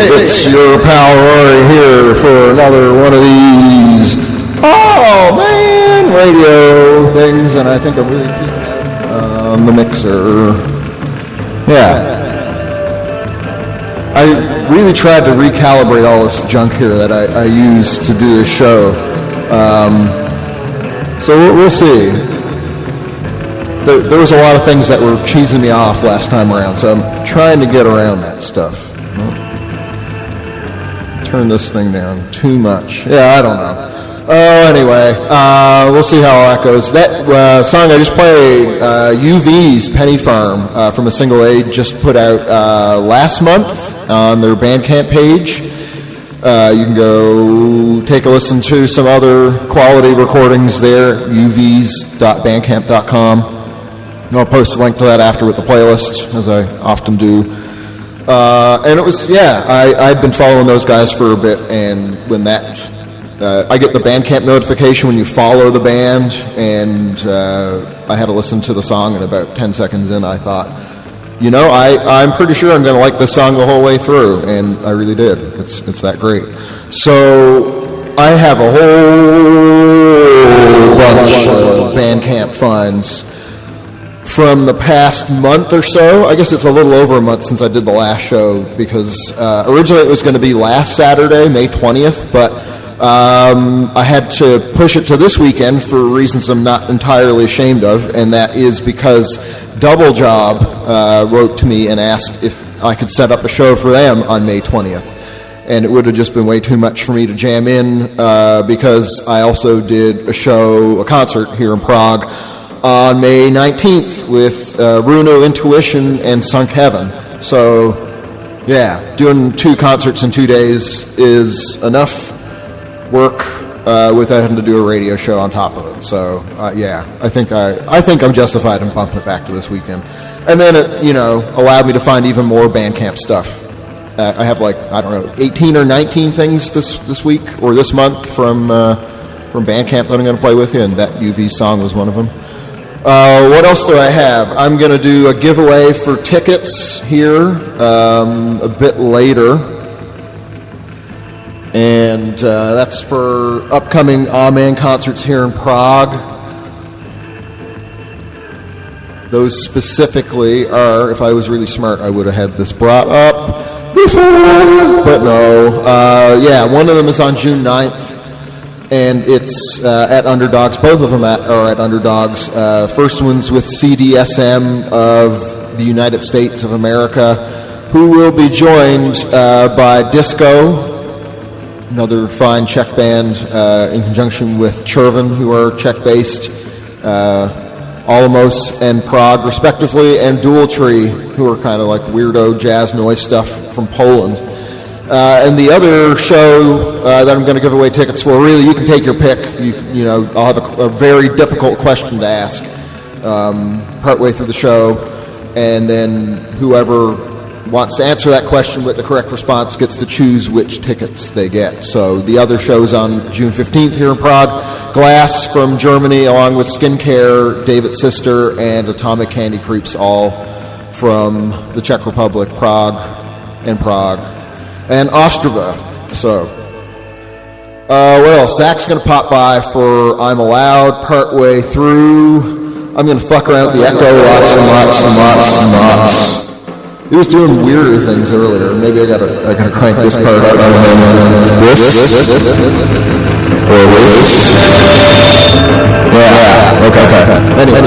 it's your pal Rory here for another one of these, oh man, radio things, and I think I'm really peeking out on the mixer. Yeah. I really tried to recalibrate all this junk here that I use to do this show. So we'll see. There was a lot of things that were cheesing me off last time around, so I'm trying to get around that stuff. Turn this thing down too much. Yeah, I don't know. Anyway, we'll see how all that goes. That song I just played, Yuvees, Penny Farm, from a single they just put out last month on their Bandcamp page. You can go take a listen to some other quality recordings there, uvees.bandcamp.com. I'll post a link to that after with the playlist, as I often do. And it was, I'd been following those guys for a bit, and when that, I get the Bandcamp notification when you follow the band, and I had to listen to the song, and about 10 seconds in, I thought, I'm pretty sure I'm going to like this song the whole way through, and I really did. It's that great. So I have a whole bunch of Bandcamp finds from the past month or so. I guess it's a little over a month since I did the last show, because originally it was going to be last Saturday, May 20th, but I had to push it to this weekend for reasons I'm not entirely ashamed of, and that is because Double Job wrote to me and asked if I could set up a show for them on May 20th. And it would have just been way too much for me to jam in, because I also did a concert here in Prague on May 19th with Runo Intuition and Sunk Heaven. So, yeah, doing 2 concerts in 2 days is enough work without having to do a radio show on top of it. So, I think I'm justified in bumping it back to this weekend. And then it, allowed me to find even more Bandcamp stuff. I have 18 or 19 things this week or this month from Bandcamp that I'm going to play with you, and that UV song was one of them. What else do I have? I'm going to do a giveaway for tickets here a bit later. And that's for upcoming Amen concerts here in Prague. Those specifically are, if I was really smart, I would have had this brought up before, but no. One of them is on June 9th. And it's at Underdogs. Both of them are at Underdogs. First one's with CDSM of the United States of America, who will be joined by Disco, another fine Czech band, in conjunction with Chervin, who are Czech-based, Olomos and Prague, respectively, and Dual Tree, who are kind of like weirdo jazz noise stuff from Poland. And the other show that I'm going to give away tickets for, really, you can take your pick. I'll have a very difficult question to ask partway through the show, and then whoever wants to answer that question with the correct response gets to choose which tickets they get. So the other show's on June 15th here in Prague. Glass from Germany, along with Skincare, David's Sister, and Atomic Candy Creeps, all from the Czech Republic, Prague, and Ostrava. So, what else? Zach's going to pop by for I'm Allowed partway through. I'm going to fuck around with the echo lots and lots. He was doing weirder things earlier. Maybe I gotta crank this part up. This? Or this? Yeah. Okay. Anyway.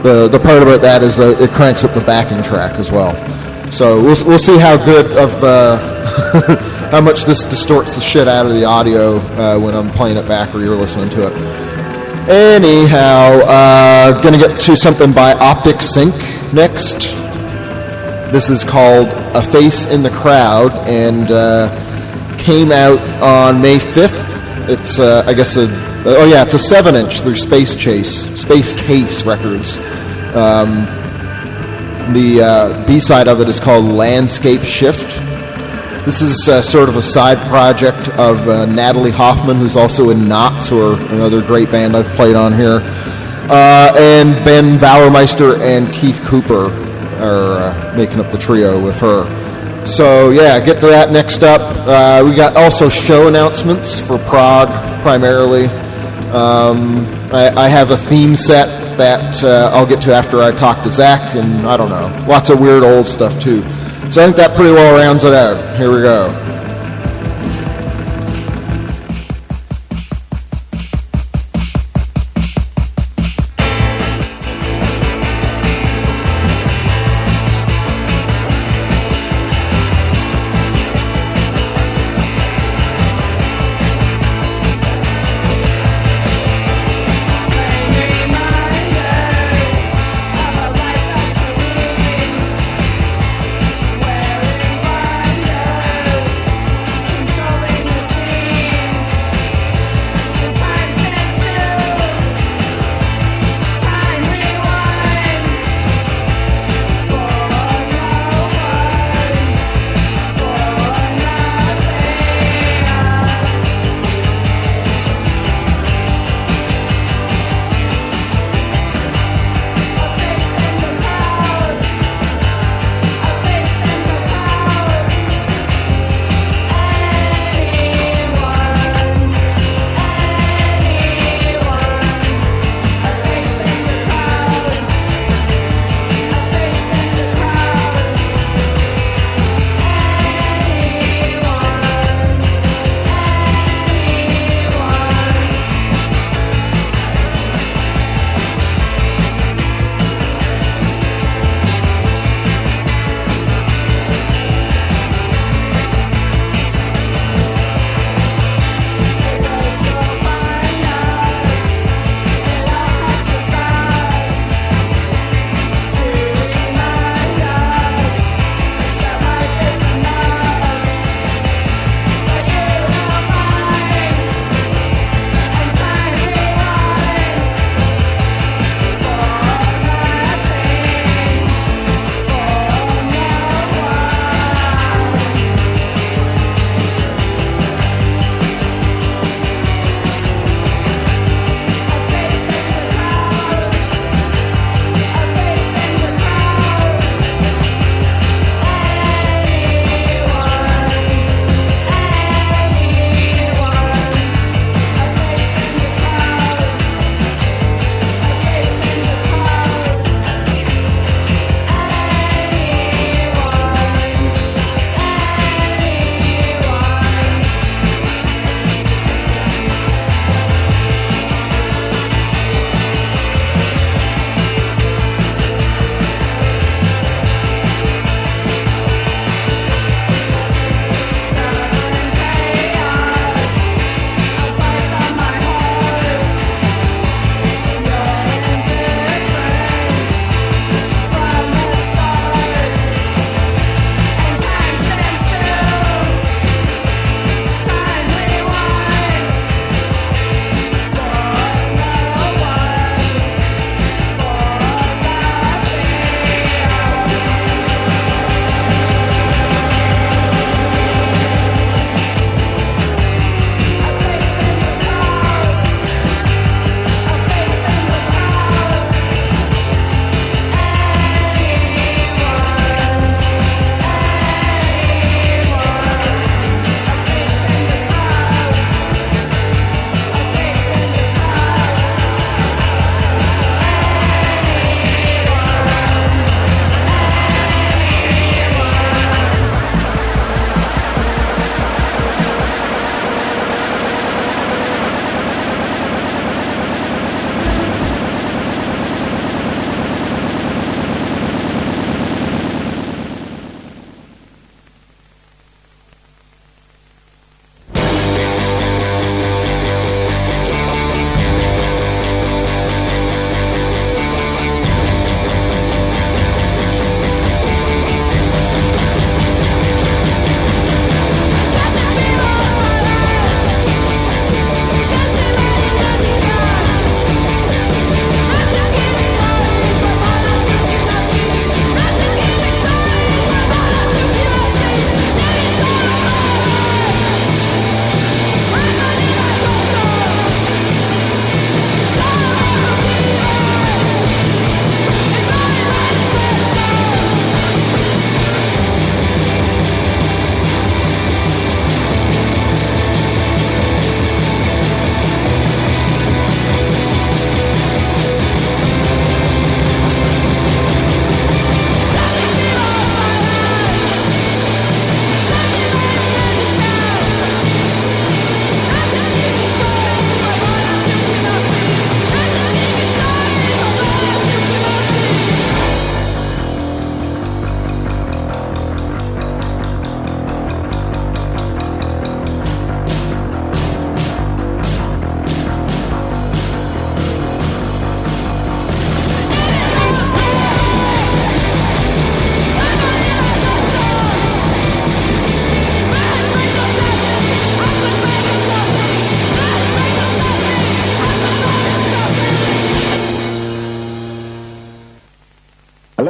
The part about that is that it cranks up the backing track as well. So we'll see how good of how much this distorts the shit out of the audio when I'm playing it back or you're listening to it. Anyhow, gonna get to something by Optic Sync next. This is called A Face in the Crowd, and came out on May 5th. It's it's a 7-inch through Spacecase Records. The B-side of it is called Landscape Shift. This is sort of a side project of Natalie Hoffman, who's also in Knots, or another great band I've played on here. And Ben Bauermeister and Keith Cooper are making up the trio with her. So yeah, get to that next up. We got also show announcements for Prague primarily. I have a theme set that I'll get to after I talk to Zach, and I don't know, lots of weird old stuff too. So I think that pretty well rounds it out. Here we go.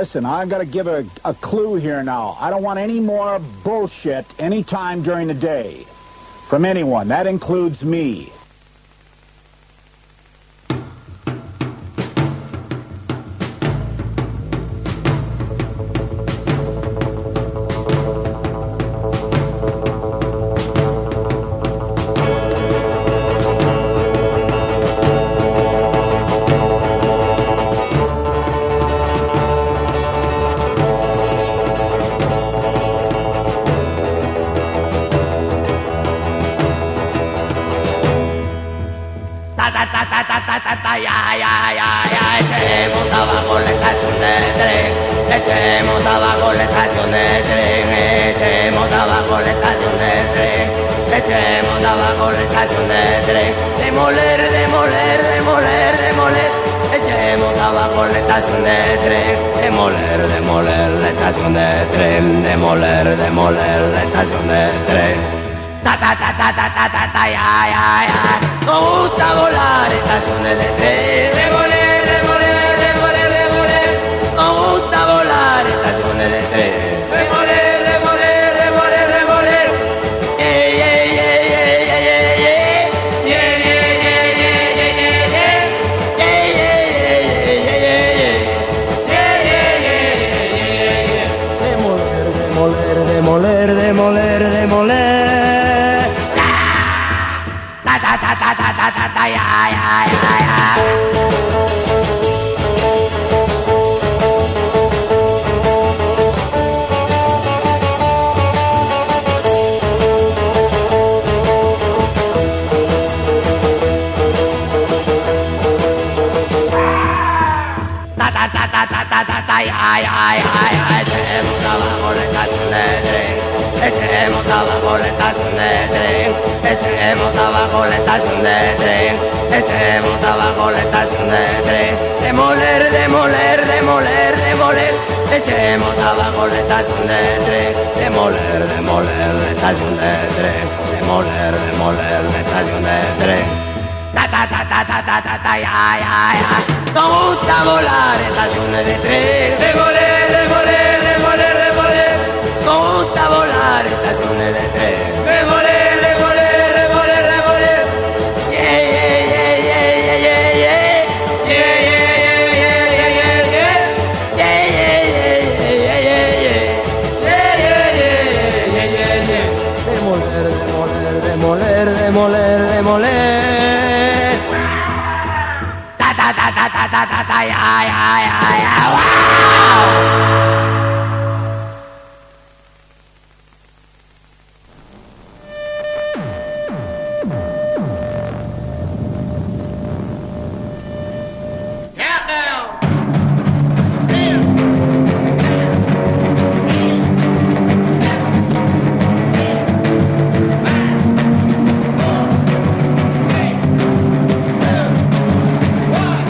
listen, I got to give a clue here now. I don't want any more bullshit anytime during the day from anyone. That includes me. Echemos abajo la estación de tren, echemos abajo la estación de tren, echemos abajo la estación de tren, echemos abajo la estación de tren, demoler, demoler, demoler, demoler, echemos abajo la estación de tren, demoler, demoler la estación de tren, demoler, demoler la estación de tren. Ta ta ta ta ta ta ta ta ya. Nos gusta volar estaciones de tren. Demoler, demoler, demoler, demoler. Nos gusta volar estaciones de tren. Demoler, demoler, demoler, demoler. Yeah, yeah, yeah, yeah, yeah, yeah, yeah. Yeah, yeah, yeah, yeah, yeah, yeah, yeah. Yeah, yeah, yeah, yeah, yeah, yeah. Yeah, yeah, yeah, yeah, yeah, yeah. Demoler, demoler, demoler, demoler, demoler. Echemos abajo la estación de tren, echemos abajo la estación de tren, echemos abajo la estación de tren, echemos abajo la estación de tren, demoler, demoler, demoler, demoler, echemos abajo la estación de tren, demoler, demoler la estación de tren, demoler, demoler la estación de tren. Ta ta ta ta ta ta ta ta ya. Nos gusta volar estaciones de tren. Demoler, demoler, demoler, demoler. Nos gusta volar estaciones de tren. Demoler, demoler, demoler, demoler. Yeah, yeah, yeah, yeah, yeah, yeah. Yeah, yeah, yeah, yeah, yeah, yeah. Yeah, yeah, yeah, yeah, yeah, yeah. Yeah, yeah, yeah, yeah, yeah, yeah. Demoler, demoler, demoler, demoler, demoler. Wow!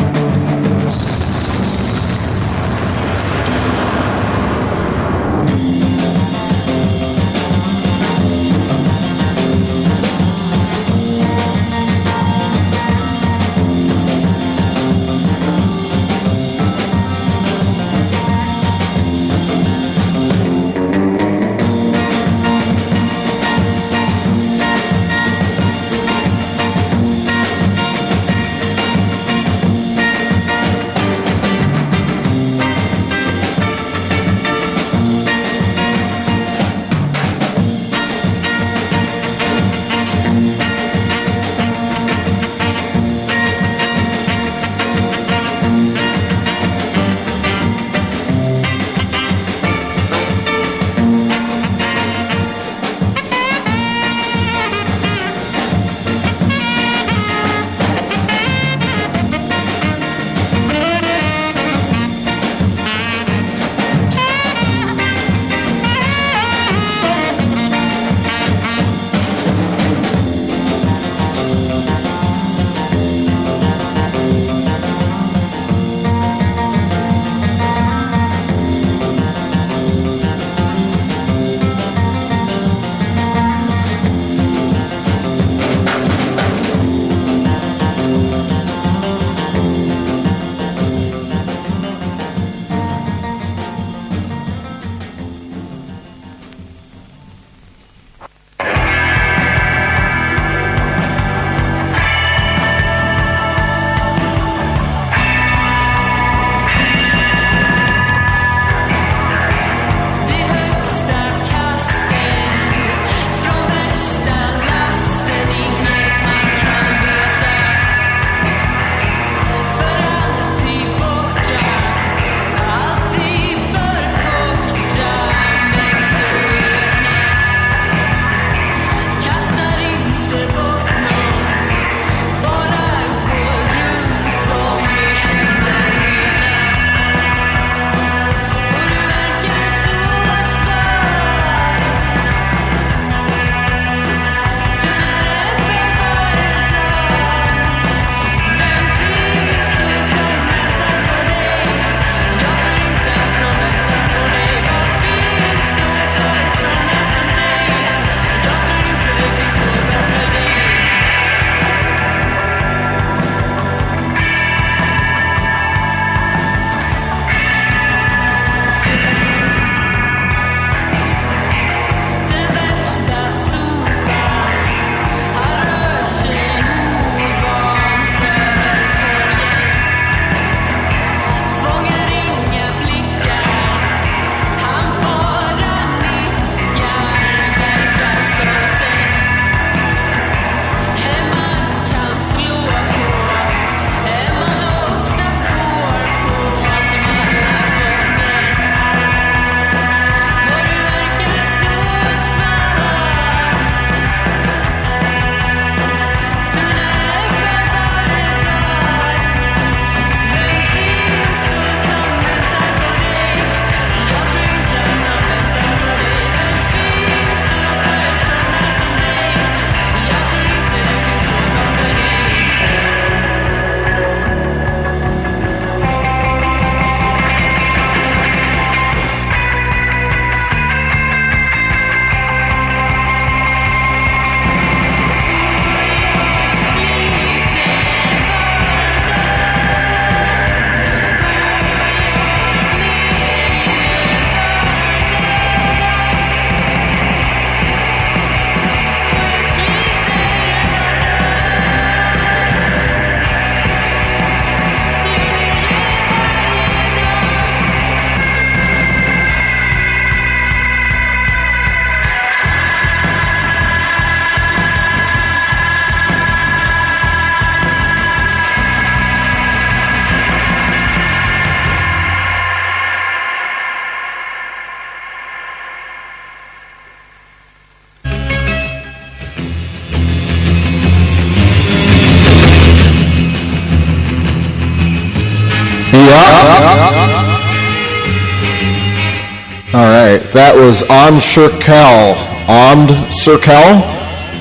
That was On Cirkel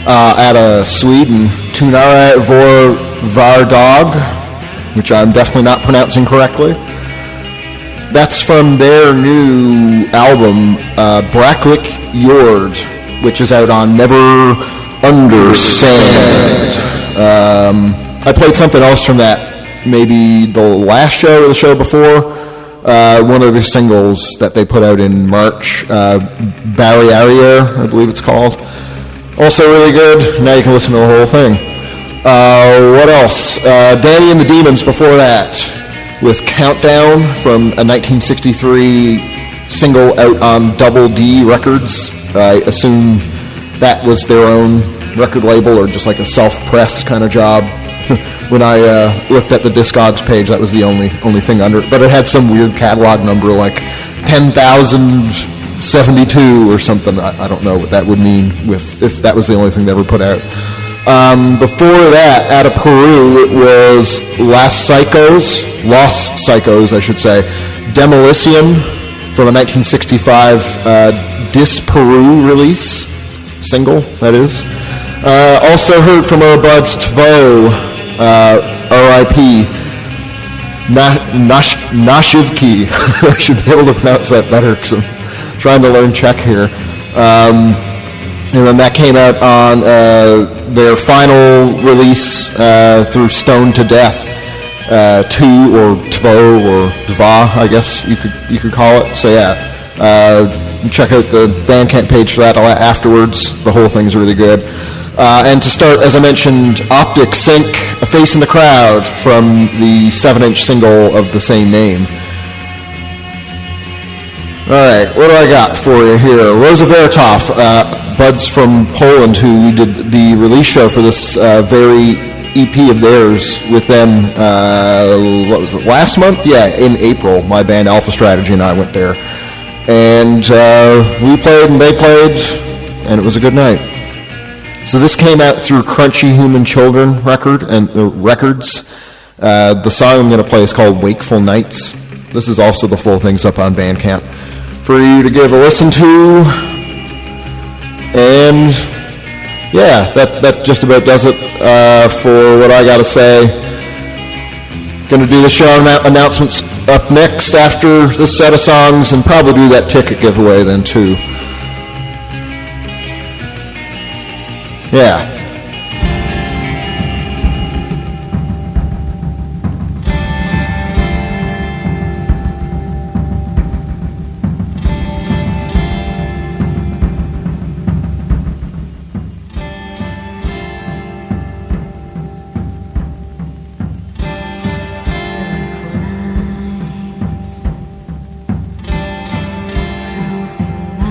out of Sweden. Tunnare vor Vardog, which I'm definitely not pronouncing correctly. That's from their new album, Bracklick Jord, which is out on Never Understand. I played something else from that, maybe the last show or the show before. One of the singles that they put out in March, Barriere, I believe it's called. Also really good. Now you can listen to the whole thing. What else? Danny and the Demons before that, with Countdown from a 1963 single out on Double D Records. I assume that was their own record label or just like a self-press kind of job. When I looked at the Discogs page, that was the only thing under it. But it had some weird catalog number like 10,072 or something. I don't know what that would mean if that was the only thing they ever put out. Before that, out of Peru, it was Los Saicos, I should say, Demolición from a 1965 DisPerú release, single, that is. Also heard from our buds Tvo, R.I.P., Nášivky. I should be able to pronounce that better because I'm trying to learn Czech here. And then that came out on their final release through Stone to Death 2 or Tvo or Dva, I guess you could call it. So yeah, check out the Bandcamp page for that afterwards. The whole thing's really good. And to start, as I mentioned, Optic Sync, A Face in the Crowd from the 7-inch single of the same name. Alright, what do I got for you here? Rosa Vertov, buds from Poland who did the release show for this very EP of theirs with them, what was it, last month? Yeah, in April. My band Alpha Strategy and I went there. And we played and they played, and it was a good night. So this came out through Crunchy Human Children records. The song I'm going to play is called Wakeful Nights. This is also the full thing's up on Bandcamp for you to give a listen to. And yeah, that just about does it for what I got to say. Going to do the show announcements up next after this set of songs, and probably do that ticket giveaway then too. Yeah. Close them now.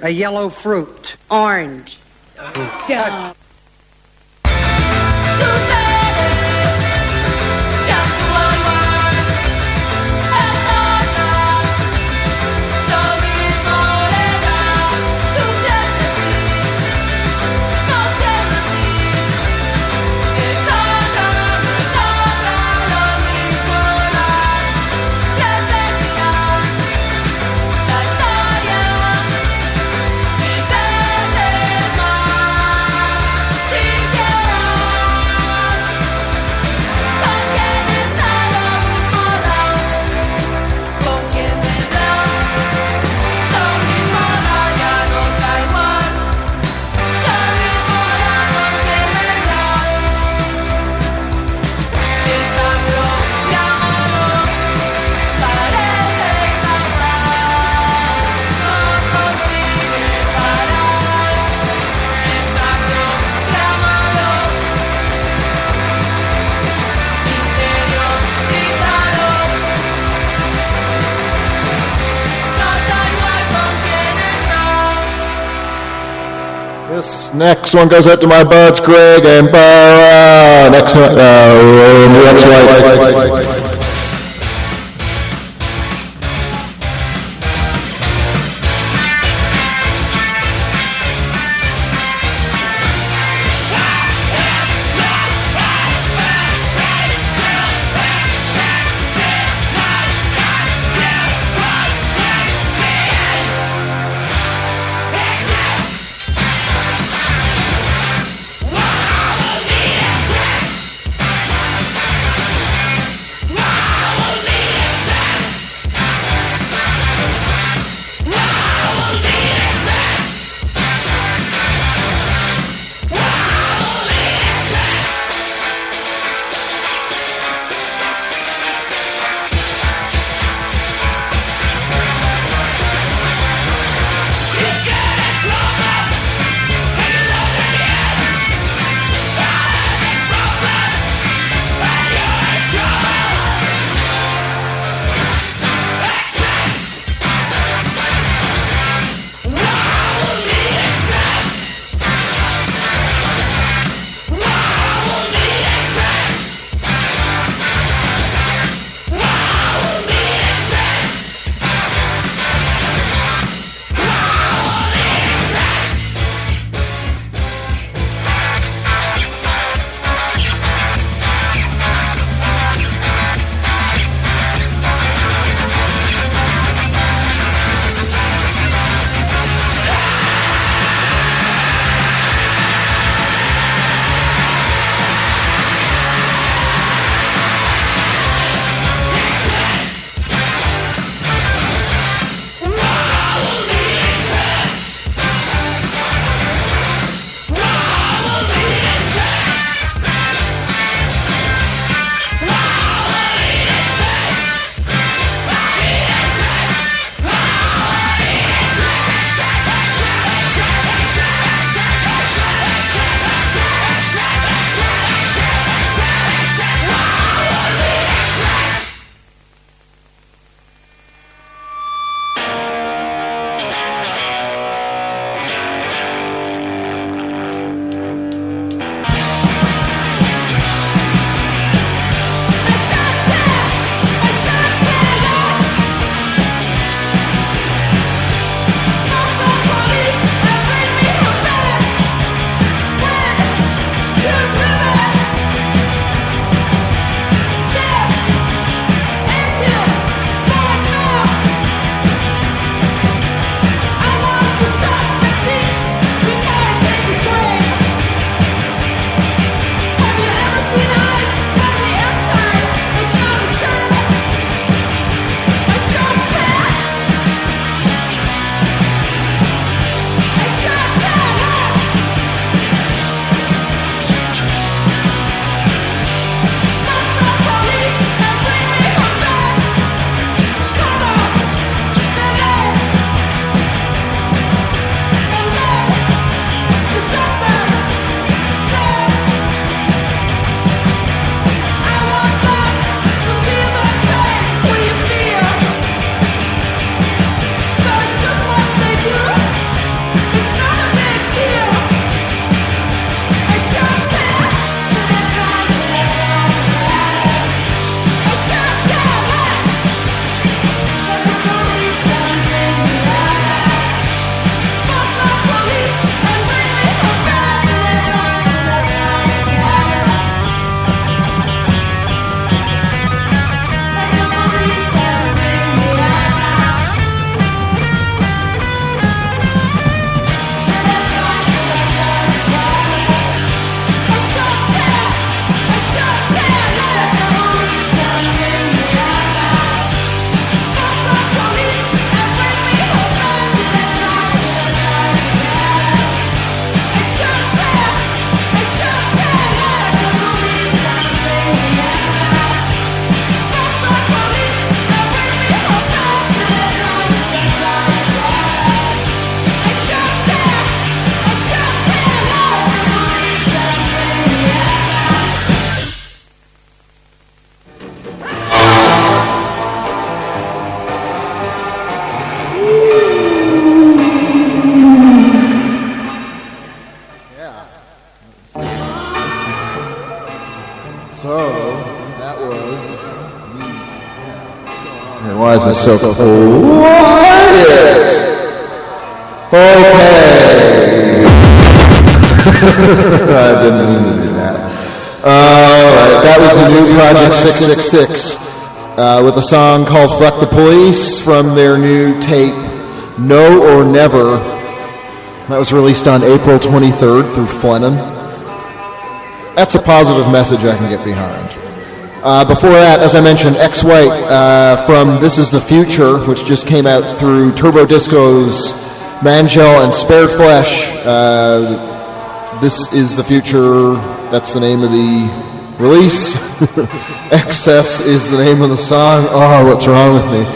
a yellow fruit. Orange. Go. This next one goes out to my buds, Greg and Bo. Next one, Exwhite. Why is this so quiet? Okay. I didn't mean to do that. Alright, that was the new Project 666 with a song called Fuck the Police from their new tape, No or Never. That was released on April 23rd through Flennen. That's a positive message I can get behind. Before that, as I mentioned, Exwhite from This Is the Future, which just came out through Turbo Disco's Mangel and Spared Flesh. This Is the Future, that's the name of the release. Excess is the name of the song. Oh, what's wrong with me?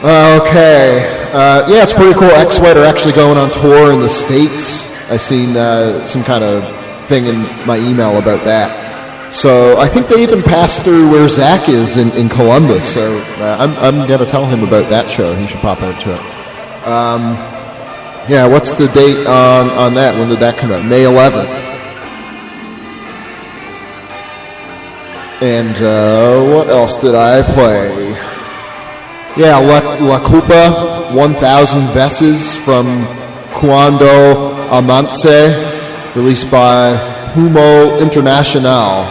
Okay. Yeah, it's pretty cool. Exwhite are actually going on tour in the States. I seen some kind of thing in my email about that. So I think they even passed through where Zach is in Columbus. So I'm going to tell him about that show. He should pop out to it. Yeah, what's the date on that? When did that come out? May 11th. And what else did I play? Yeah, La Culpa, 1000 Veces from Cuando, Amanece, released by Humo Internacional.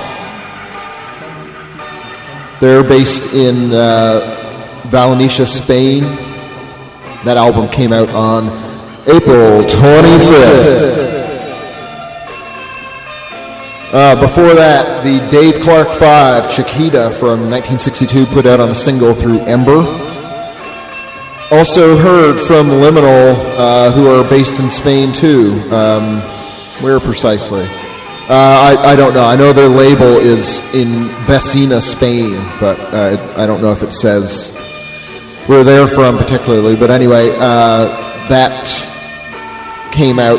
They're based in Valencia, Spain. That album came out on April 25th. Before that, the Dave Clark 5, Chaquita from 1962, put out on a single through Ember. Also heard from Liminal, who are based in Spain too. Where precisely? I don't know. I know their label is in Vecina, Spain, but I don't know if it says where they're from particularly. But anyway, that came out.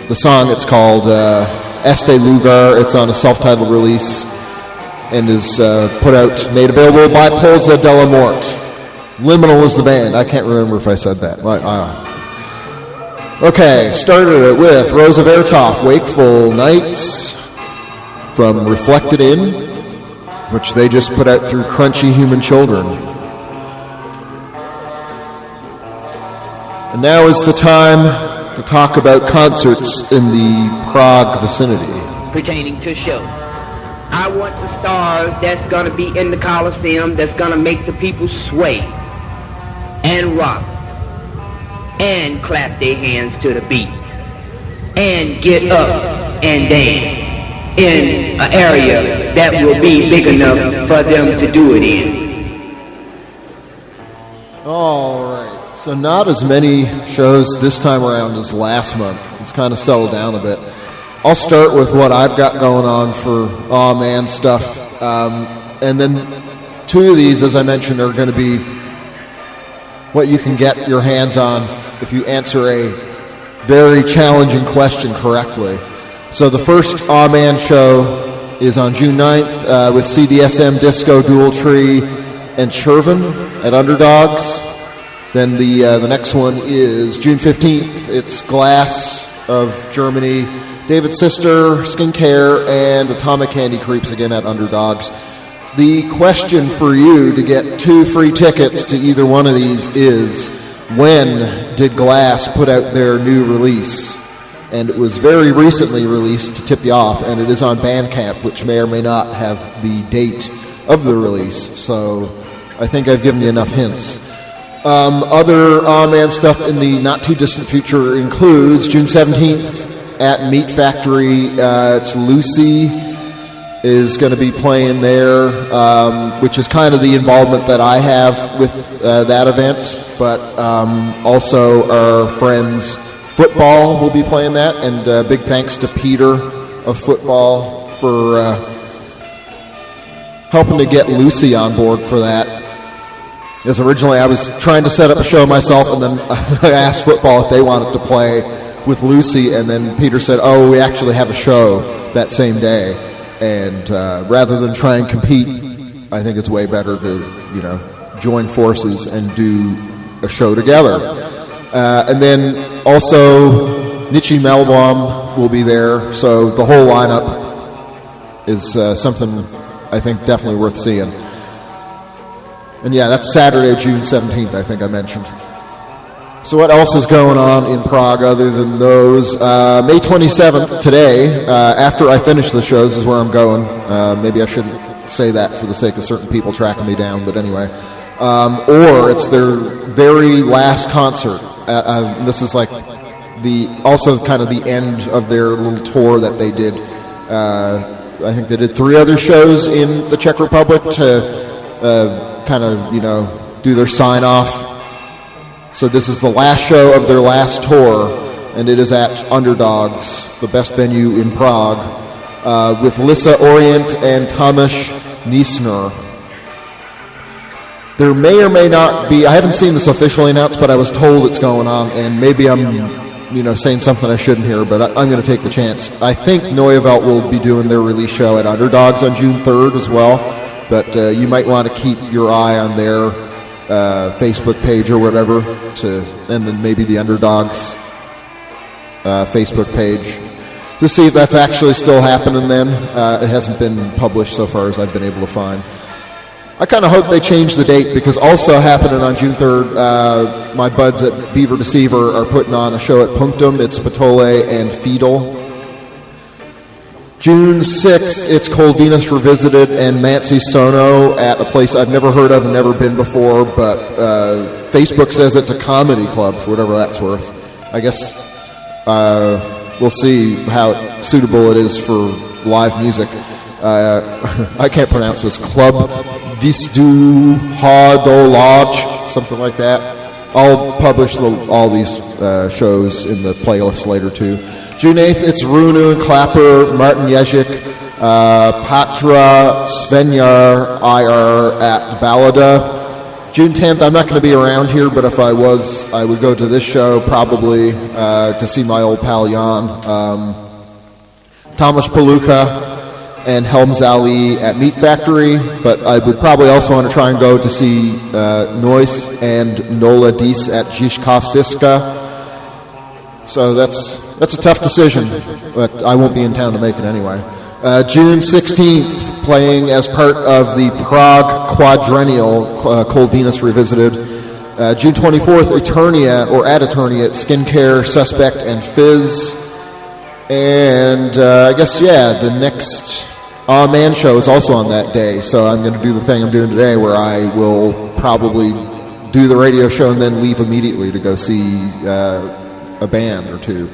The song, it's called Este, Lugar. It's on a self-titled release and is made available by Polze de la Mort. Liminal is the band. I can't remember if I said that. Okay, started it with Rosa Vertov, Wakeful Nights from Reflected In, which they just put out through Crunchy Human Children. And now is the time to talk about concerts in the Prague vicinity. Pertaining to show. I want the stars that's going to be in the Coliseum, that's going to make the people sway and rock and clap their hands to the beat and get up and dance in an area that will be big enough for them to do it in. All right. So not as many shows this time around as last month. It's kind of settled down a bit. I'll start with what I've got going on for Aw Man stuff. And then two of these, as I mentioned, are going to be what you can get your hands on if you answer a very challenging question correctly. So the first Aw Man show is on June 9th with CDSM, Disco, Dual Tree, and Chervin at Underdogs. Then the next one is June 15th. It's Glass of Germany, David's Sister, Skincare, and Atomic Candy Creeps again at Underdogs. The question for you to get 2 free tickets to either one of these is, when did Glass put out their new release? And it was very recently released, to tip you off, and it is on Bandcamp, which may or may not have the date of the release. So I think I've given you enough hints. Other Aw Man stuff in the not-too-distant future includes June 17th at Meat Factory. It's Lucy is going to be playing there, which is kind of the involvement that I have with that event. But also our friends Football will be playing that. And big thanks to Peter of Football for helping to get Lucy on board for that. Because originally I was trying to set up a show myself, and then I asked Football if they wanted to play with Lucy, and then Peter said, oh, we actually have a show that same day. And rather than try and compete, I think it's way better to, join forces and do a show together. And then also Nietzsche Melbaum will be there, so the whole lineup is something I think definitely worth seeing. And yeah, that's Saturday, June 17th, I think I mentioned. So what else is going on in Prague other than those? May 27th, today, after I finish the shows is where I'm going. Maybe I shouldn't say that for the sake of certain people tracking me down, but anyway. Or it's their very last concert. This is like also kind of the end of their little tour that they did. I think they did 3 other shows in the Czech Republic to kind of, do their sign-off. So this is the last show of their last tour, and it is at Underdogs, the best venue in Prague, with Lisa Orient and Tomáš Nísner. There may or may not be, I haven't seen this officially announced, but I was told it's going on, and maybe I'm saying something I shouldn't hear, but I'm going to take the chance. I think Neuewelt will be doing their release show at Underdogs on June 3rd as well, but you might want to keep your eye on their Facebook page or whatever, and then maybe the Underdogs Facebook page, to see if that's actually still happening then. It hasn't been published so far as I've been able to find. I kind of hope they change the date, because also happening on June 3rd, my buds at Beaver Deceiver are putting on a show at Punctum. It's Patole and Fiedel. June 6th, it's Cold Venus Revisited and Mansi Sono at a place I've never heard of and never been before, but Facebook says it's a comedy club, for whatever that's worth. I guess we'll see how suitable it is for live music. I can't pronounce this. Club Visdu Hadolaj, something like that. I'll publish all these shows in the playlist later, too. June 8th, it's Runu and Clapper, Martin Jezik, Patra Svenjar IR at Ballada. June 10th, I'm not going to be around here, but if I was, I would go to this show probably to see my old pal Jan. Thomas Paluca and Helms Ali at Meat Factory, but I would probably also want to try and go to see Noise and Nola Dis at Zizkov Siska. So that's a tough decision, but I won't be in town to make it anyway. June 16th, playing as part of the Prague Quadrennial, Cold Venus Revisited. June 24th, Eternia, or at Eternia, Skincare, Suspect, and Fizz. And I guess, the next Man show is also on that day, so I'm going to do the thing I'm doing today, where I will probably do the radio show and then leave immediately to go see a band or two.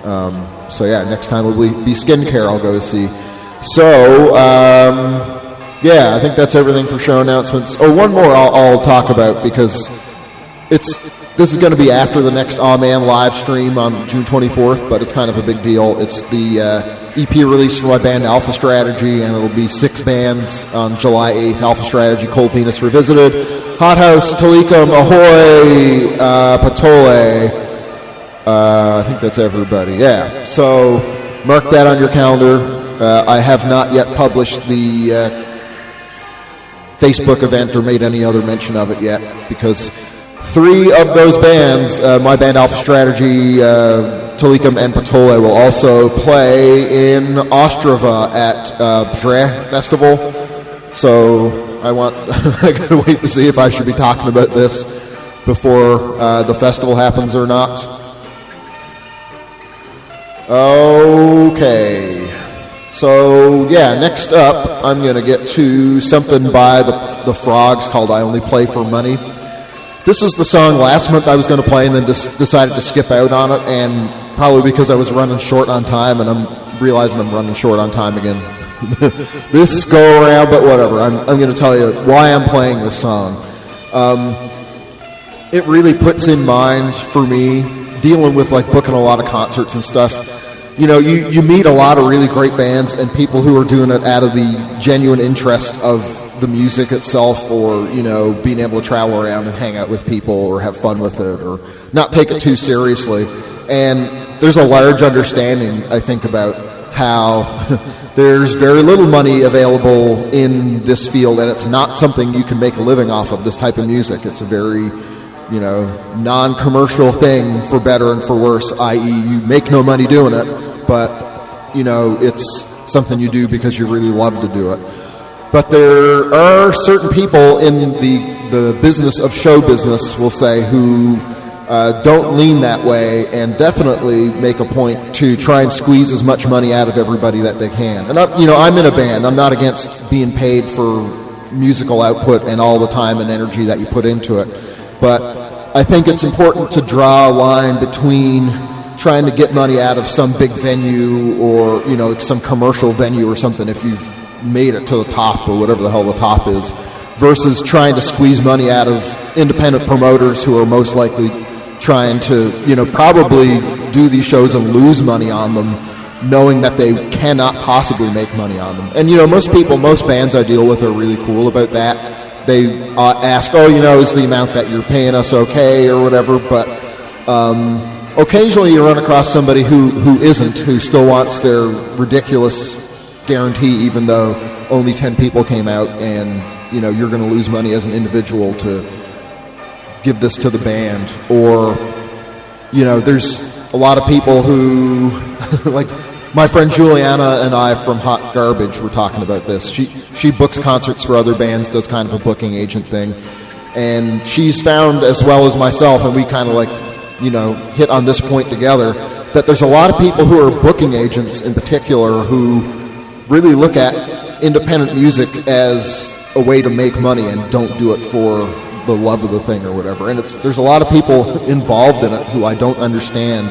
Next time will be Skincare I'll go to see. So, I think that's everything for show announcements. Oh, one more I'll talk about, because this is going to be after the next Man live stream on June 24th, but it's kind of a big deal. It's the EP release for my band Alpha Strategy, and it'll be 6 bands on July 8th. Alpha Strategy, Cold Venus Revisited, Hot House, Talikum, Ahoy, Patole. I think that's everybody. Yeah. So mark that on your calendar. I have not yet published the Facebook event or made any other mention of it yet, because 3 of those bands, my band Alpha Strategy, Talikum, and Patole, will also play in Ostrava at Bzre Festival. So I gotta wait to see if I should be talking about this before the festival happens or not. Okay. So, next up, I'm going to get to something by the Frogs called I Only Play for Money. This was the song last month I was going to play, and then decided to skip out on it, and probably because I was running short on time, and I'm realizing I'm running short on time again. This go around, but whatever. I'm going to tell you why I'm playing this song. It really puts in mind for me, dealing with booking a lot of concerts and stuff. You meet a lot of really great bands and people who are doing it out of the genuine interest of the music itself, or being able to travel around and hang out with people or have fun with it, or not take it too seriously. And there's a large understanding, I think, about how there's very little money available in this field, and it's not something you can make a living off of, this type of music. It's a very non-commercial thing, for better and for worse, i.e. you make no money doing it, but, it's something you do because you really love to do it. But there are certain people in the business of show business, we'll say, who don't lean that way and definitely make a point to try and squeeze as much money out of everybody that they can. And I'm in a band. I'm not against being paid for musical output and all the time and energy that you put into it. But I think it's important to draw a line between trying to get money out of some big venue or, some commercial venue or something if you've made it to the top or whatever the hell the top is, versus trying to squeeze money out of independent promoters who are most likely trying to, probably do these shows and lose money on them, knowing that they cannot possibly make money on them. And, most bands I deal with are really cool about that. They ask, is the amount that you're paying us okay or whatever, but occasionally you run across somebody who isn't, who still wants their ridiculous guarantee, even though only 10 people came out, and you're going to lose money as an individual to give this to the band. Or there's a lot of people who like my friend Juliana and I from Hot Garbage were talking about this. She books concerts for other bands, does kind of a booking agent thing, and she's found, as well as myself, and we kind of hit on this point together, that there's a lot of people who are booking agents in particular who really look at independent music as a way to make money and don't do it for the love of the thing or whatever. And there's a lot of people involved in it who I don't understand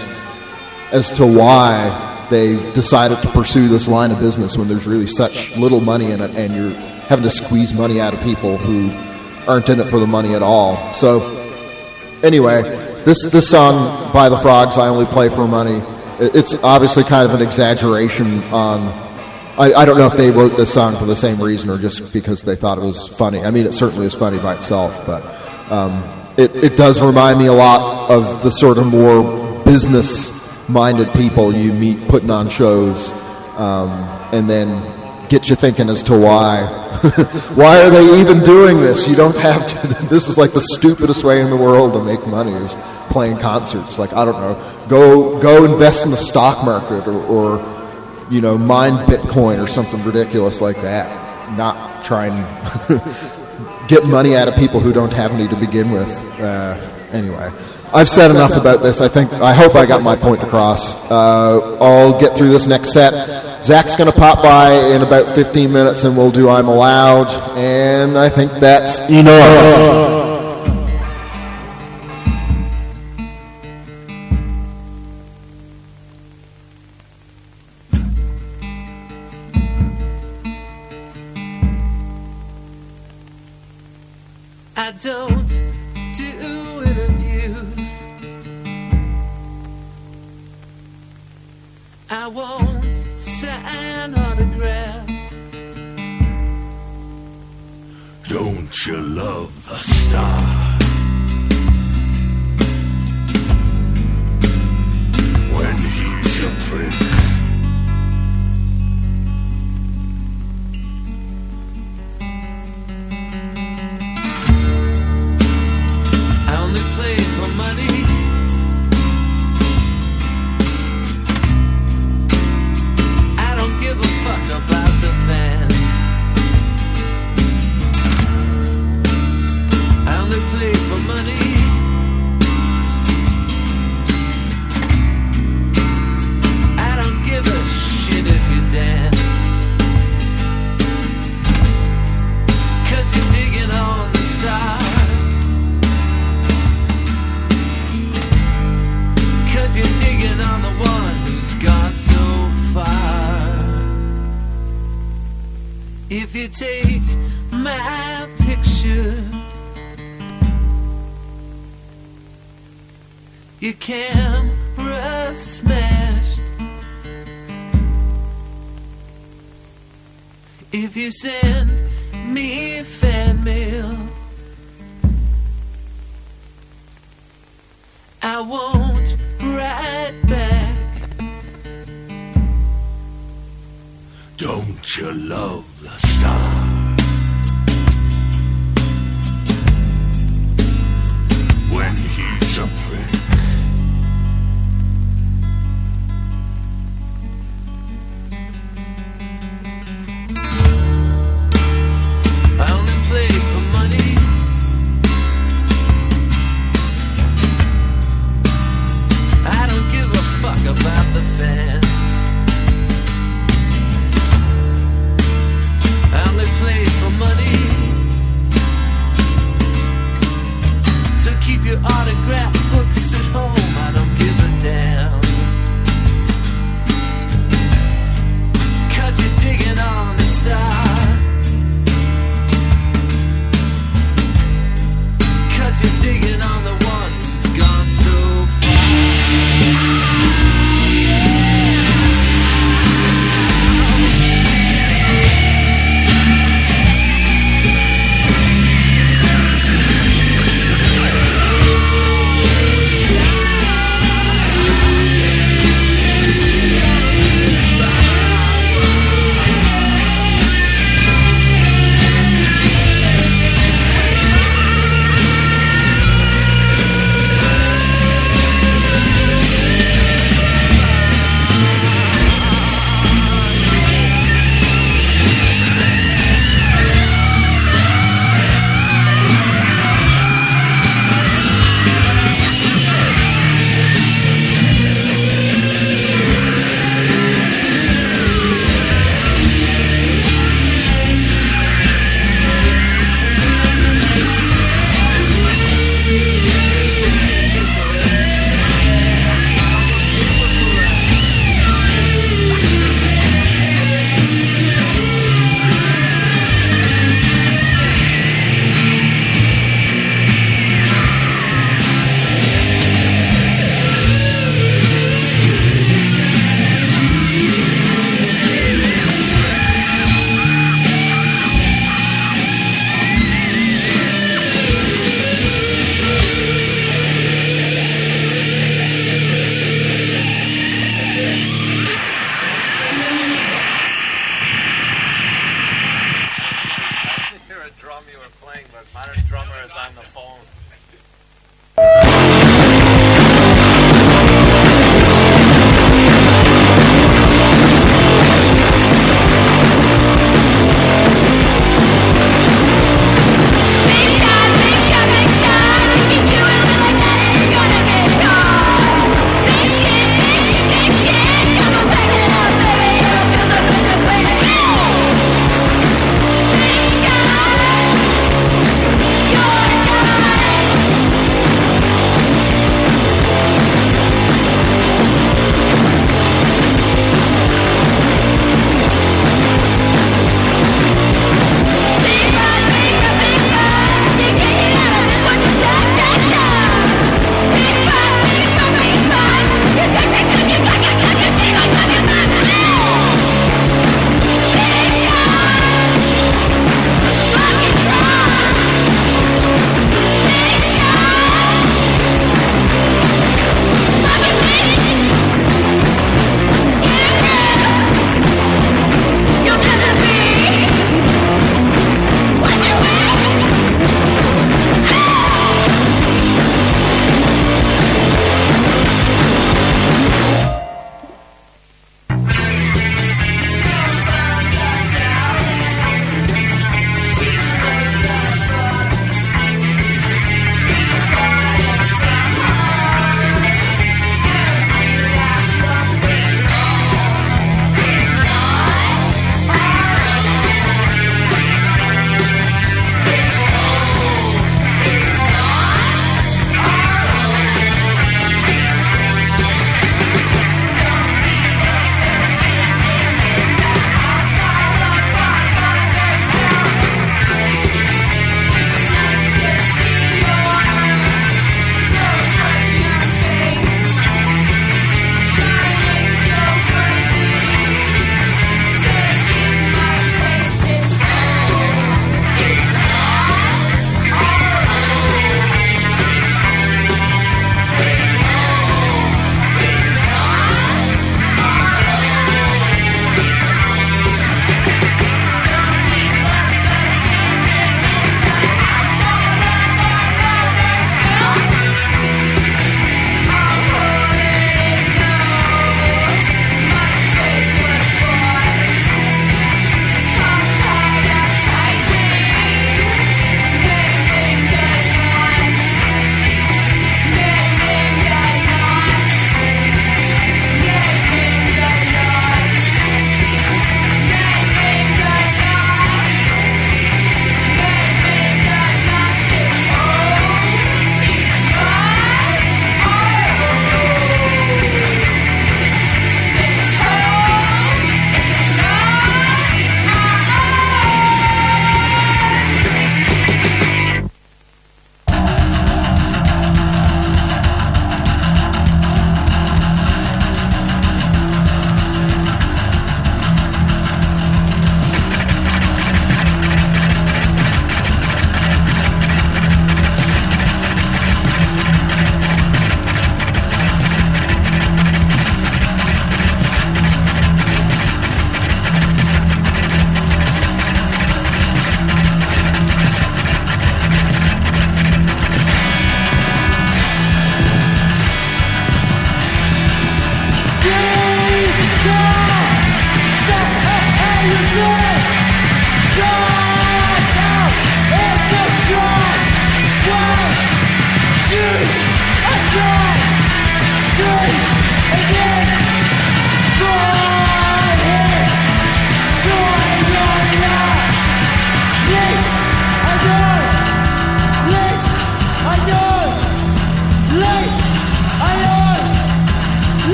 as to why they decided to pursue this line of business when there's really such little money in it, and you're having to squeeze money out of people who aren't in it for the money at all. So anyway, this song by the Frogs, I Only Play for Money, it's obviously kind of an exaggeration on... I don't know if they wrote this song for the same reason or just because they thought it was funny. I mean, it certainly is funny by itself, but it does remind me a lot of the sort of more business-minded people you meet putting on shows, and then get you thinking as to why. Why are they even doing this? You don't have to. This is like the stupidest way in the world to make money, is playing concerts. Like, I don't know, go invest in the stock market or mine Bitcoin or something ridiculous like that. Not try and get money out of people who don't have any to begin with. Anyway, I've said enough about this. I hope I got my point across. I'll get through this next set. Zach's going to pop by in about 15 minutes and we'll do I'm Allowed. And I think that's enough. I don't do interviews. I won't sign autographs. Don't you love the star? When he's a prick. Play for money. I don't give a fuck about the fans. I only play for money. I don't give a shit if you dance, 'cause you're digging on the stars. 'Cause you're digging on the one who's gone so far. If you take my picture, your camera smashed. If you send me fan mail, I won't write back. Don't you love the star? When he's a prick. on the phone. You're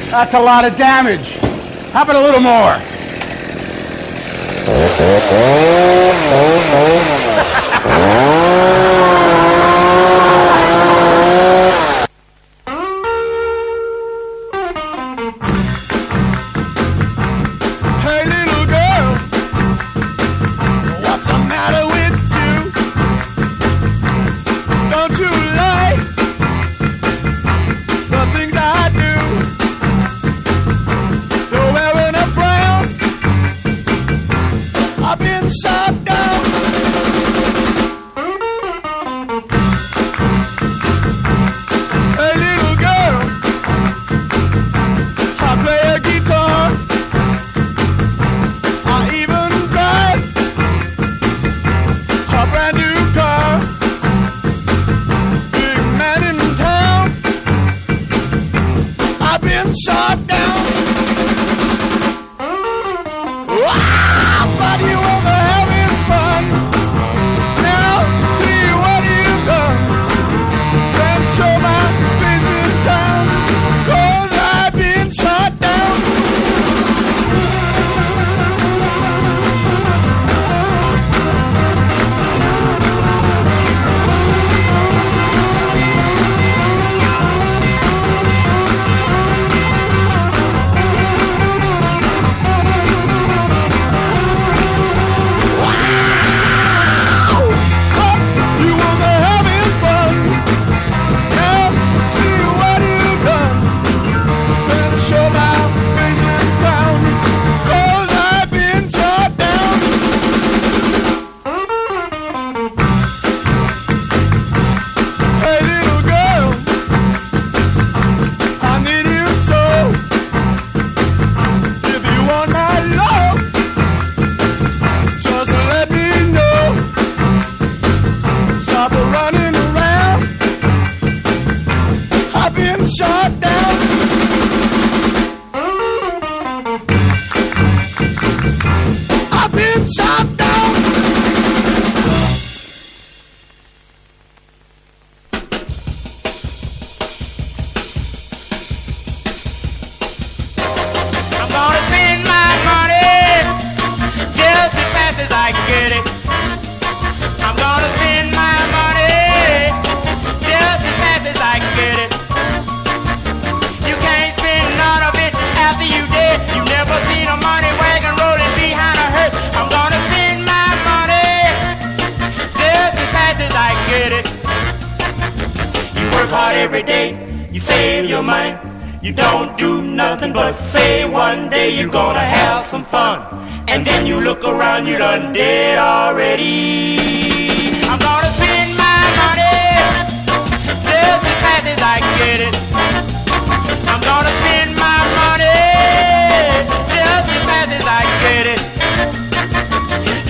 That's a lot of damage. How about a little more? Hey little girl, what's the matter with you? Don't you like the things I do? You're wearing a frown, I've been shot down. Hey little girl, I play a guitar, I even drive a brand new car. Big man in town, I've been shot down. Wow, but you were having fun. Now see what you've done. Then show my face in town, 'cause I've been shot down. You were having fun. Now see what you've done. Then show my face in town, 'cause I've been shot down. Hey little girl, I need you so. If you want my love, just let me know. Stop running around, I've been shot down. I've been shot down. I'm gonna spend my money just as fast as I can get it. I'm gonna spend my money just as fast as I can get it. You can't spend none of it after you dead. You never seen a money wagon rolling behind a hearse. I'm gonna spend my money just as fast as I can get it. You work hard every day, you save your money. You don't do nothing but say one day you're gonna have some fun. And then you look around, you done dead already. I'm gonna spend my money just as fast as I can get it. I'm gonna spend my money just as fast as I can get it.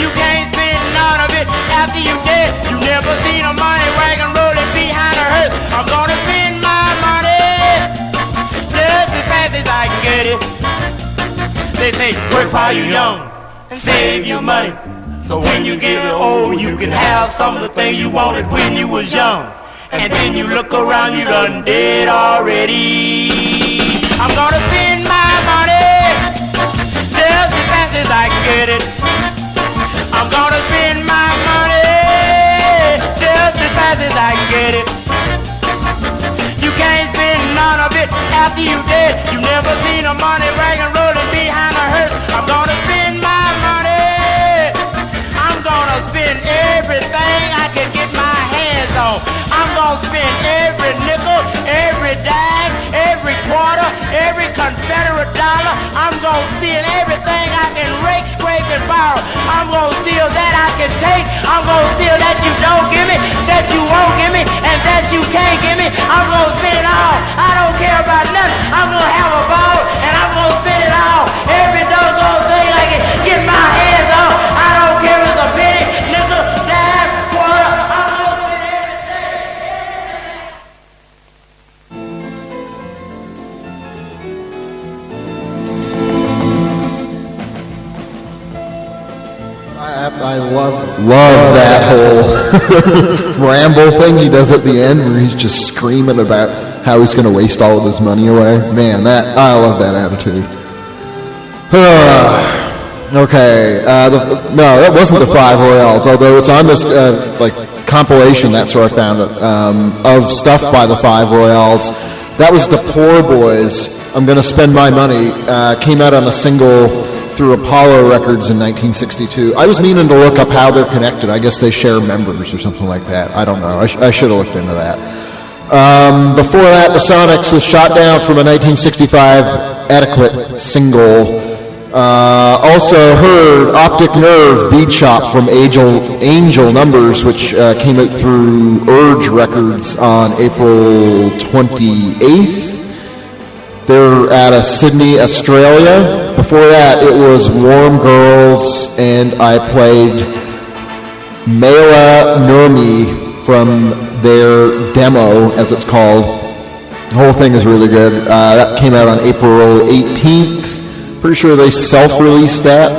You can't spend none of it after you dead. You never seen a money wagon rolling behind a hearse. I'm gonna spend my money just as fast as I can get it. They say work while you're young and save your money, so when you get old you can have some of the things you wanted when you was young. And then you look around, you done dead already. I'm gonna spend my money just as fast as I can get it. I'm gonna spend my money just as fast as I can get it. You can't spend none of it after you dead. You never seen a money wagon rolling behind a hearse. I'm gonna spend my money. I'm gonna spend everything I can get my hands on. I'm gonna spend every nickel, every dime. every Confederate dollar. I'm gonna steal everything I can rake, scrape, and borrow. I'm gonna steal that I can take. I'm gonna steal that you don't give me, that you won't give me, and that you can't give me. I'm gonna spend it all. I don't care about nothing. I'm gonna have a ball, and I'm gonna spend it all. Every doggone thing I can get my hands on. I don't care if it's a penny, nickel, dime, quarter. I'm gonna spend everything. I love that whole ramble thing he does at the end where he's just screaming about how he's going to waste all of his money away. Man, I love that attitude. Okay, no, that wasn't the Five Royales, although it's on this compilation, that's where I found it, of stuff by the Five Royales. That was the Poor Boys, I'm Gonna Spend My Money, came out on a single through Apollo Records in 1962. I was meaning to look up how they're connected. I guess they share members or something like that. I don't know. I should have looked into that. Before that, the Sonics was shot down from a 1965 Adequate single. Also heard Optic Nerve Bead Shop from Angel Numbers, which came out through Urge Records on April 28th. They're out of Sydney, Australia. Before that, it was Warm Girls, and I played Mela Nurmi from their demo, as it's called. The whole thing is really good. That came out on April 18th. Pretty sure they self-released that.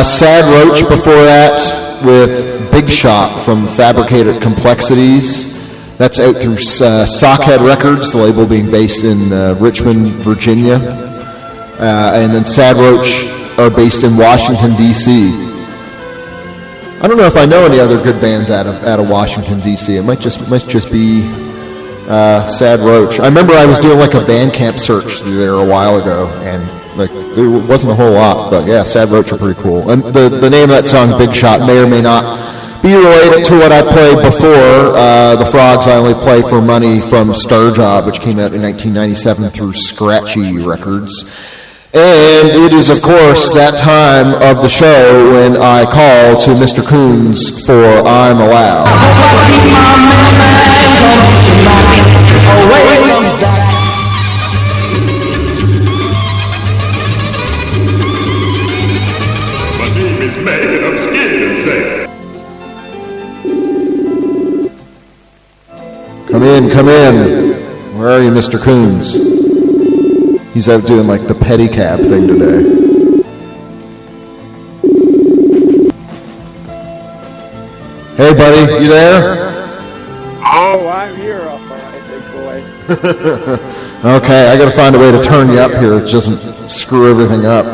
Sad Roach before that with Big Shot from Fabricated Complexities. That's out through Sockhead Records, the label being based in Richmond, Virginia. And then Sad Roach are based in Washington, D.C. I don't know if I know any other good bands out of Washington, D.C. It might just be Sad Roach. I remember I was doing like a Bandcamp search through there a while ago, and like there wasn't a whole lot, but yeah, Sad Roach are pretty cool. And the name of that song, Big Shot, may or may not be related to what I played before. The Frogs I Only Play for Money from Star Job, which came out in 1997 through Scratchy Records. And it is, of course, that time of the show when I call to Mr. Coons for I'm Allowed. My name is Meg and I'm scared to say. Come in. Where are you, Mr. Coons? He's out doing like the pedicab thing today. Hey, buddy, you there? Oh, I'm here, all right, big boy. Okay, I gotta find a way to turn you up here that doesn't screw everything up.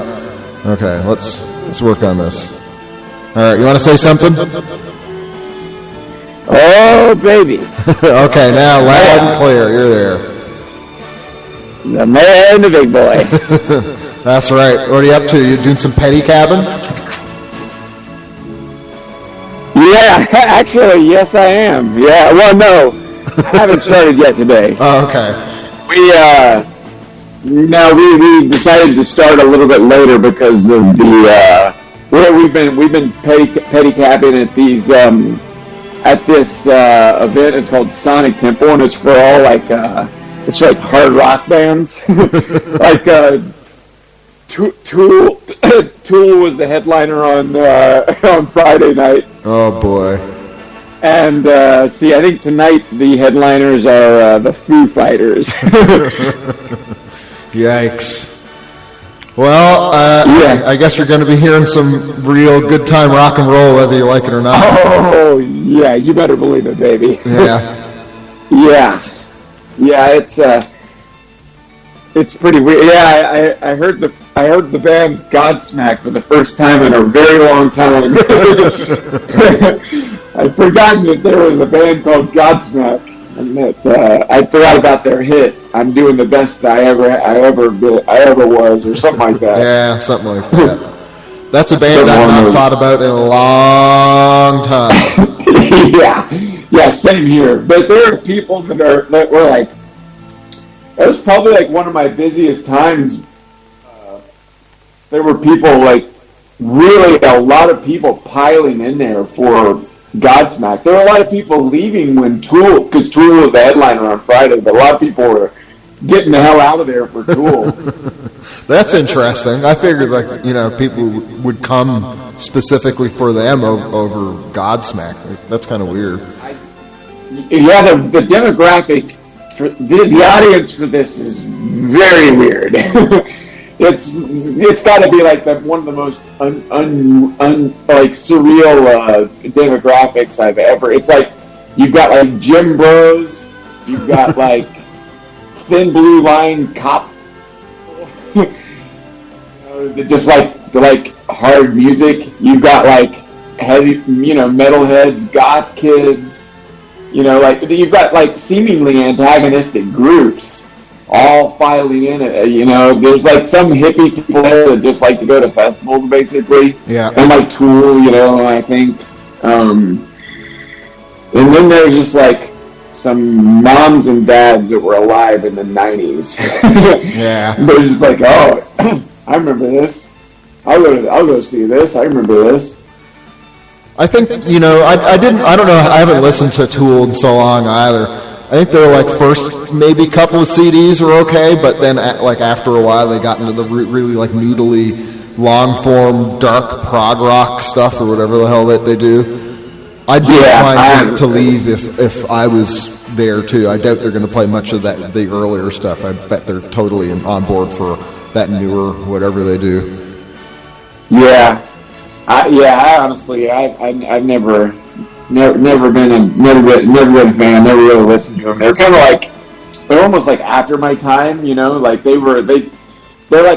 Okay, let's work on this. All right, you want to say something? Oh, baby. Okay, now loud and clear. You're there. The man, the big boy. That's right. What are you up to? You doing some pedicabbing? Yeah, actually, yes, I am. Yeah, well, no, I haven't started yet today. Oh, okay. We decided to start a little bit later because of the we've been pedicabbing at these at this event. It's called Sonic Temple, and it's for all it's like hard rock bands. Like Tool was the headliner on Friday night. Oh boy. And I think tonight the headliners are the Foo Fighters. Yikes. Well, yeah. I guess you're going to be hearing some real good time rock and roll, whether you like it or not. Oh, yeah, you better believe it, baby. Yeah. Yeah, it's pretty weird. Yeah, I heard the band Godsmack for the first time in a very long time. I'd forgotten that there was a band called Godsmack, and that I forgot about their hit. I'm doing the best I ever was, or something like that. Yeah, something like that. That's a band I've not thought about in a long time. Yeah, same here. But there are people that were like, It was probably like one of my busiest times. There were people like really a lot of people piling in there for Godsmack. There were a lot of people leaving when Tool, because Tool was the headliner on Friday, but a lot of people were getting the hell out of there for Tool. That's interesting. I figured people would come specifically for them over Godsmack. That's kind of weird. Yeah, the demographic. The audience for this is very weird. It's got to be like one of the most surreal demographics I've ever. It's like you've got like gym bros, you've got like thin blue line cop, just like hard music. You've got like heavy, metalheads, goth kids. You've got like seemingly antagonistic groups all filing in. There's like some hippie people there that just like to go to festivals, basically. Yeah. And like Tool, I think. And then there's just like some moms and dads that were alive in the 90s. Yeah. They're just like, oh, I remember this. I'll go see this. I remember this. I think, I don't know, I haven't listened to Tool in so long either. I think their first maybe couple of CDs were okay, but then after a while they got into the really noodly, long-form, dark prog rock stuff or whatever the hell that they do. I'd be inclined to leave if I was there too. I doubt they're going to play much of the earlier stuff. I bet they're totally on board for that newer whatever they do. Yeah. I honestly, I've never been a fan. Never really listened to them. They're kind of they're almost like after my time, they're like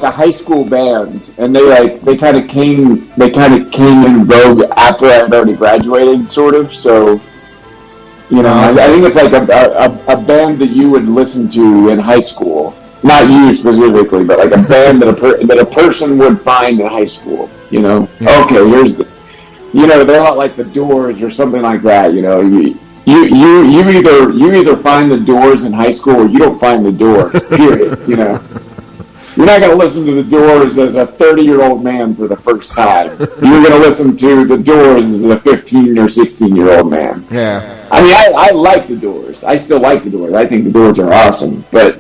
a high school band, and they kind of came in vogue after I'd already graduated, sort of. So, I think it's like a band that you would listen to in high school. Not you specifically, but like a band that a person would find in high school. Yeah. Okay, here's the, they're not like the Doors or something like that. You either find the Doors in high school or you don't find the Doors. Period. You're not going to listen to the Doors as a 30-year-old man for the first time. You're going to listen to the Doors as a 15 or 16-year-old man. Yeah. I mean, I like the Doors. I still like the Doors. I think the Doors are awesome. But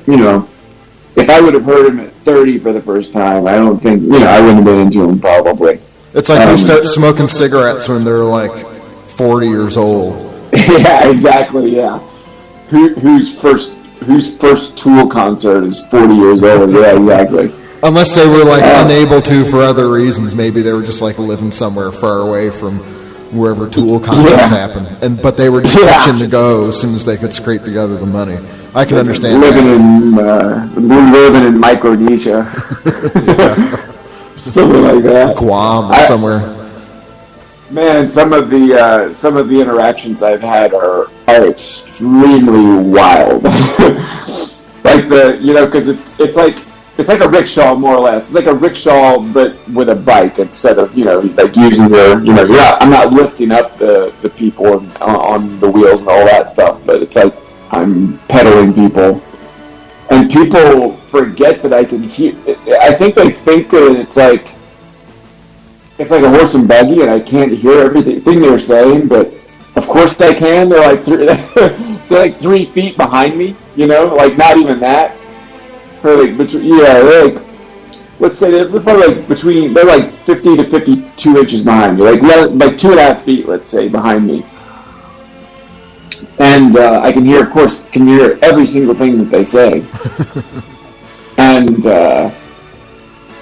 if I would have heard him at 30 for the first time, I don't think, I wouldn't have been into him probably. It's like they start smoking cigarettes when they're 40 years old. Yeah, exactly, yeah. Whose first Tool concert is 40 years old? Yeah, exactly. Unless they were unable to for other reasons. Maybe they were just living somewhere far away from wherever Tool concerts happen. But they were just itching to go as soon as they could scrape together the money. I can understand living in Micronesia. Something like that. Guam or somewhere. Man, some of the interactions I've had are extremely wild. Because it's like a rickshaw more or less. It's like a rickshaw but with a bike instead of using I'm not lifting up the people on the wheels and all that stuff, but it's like I'm pedaling people, and people forget that I can hear. I think they think that it's like a horse and buggy, and I can't hear everything they're saying. But of course I can. They're they're 3 feet behind me. Not even that. Let's say they're probably they're 50 to 52 inches behind me, like 2.5 feet, let's say, behind me. And I can hear every single thing that they say. And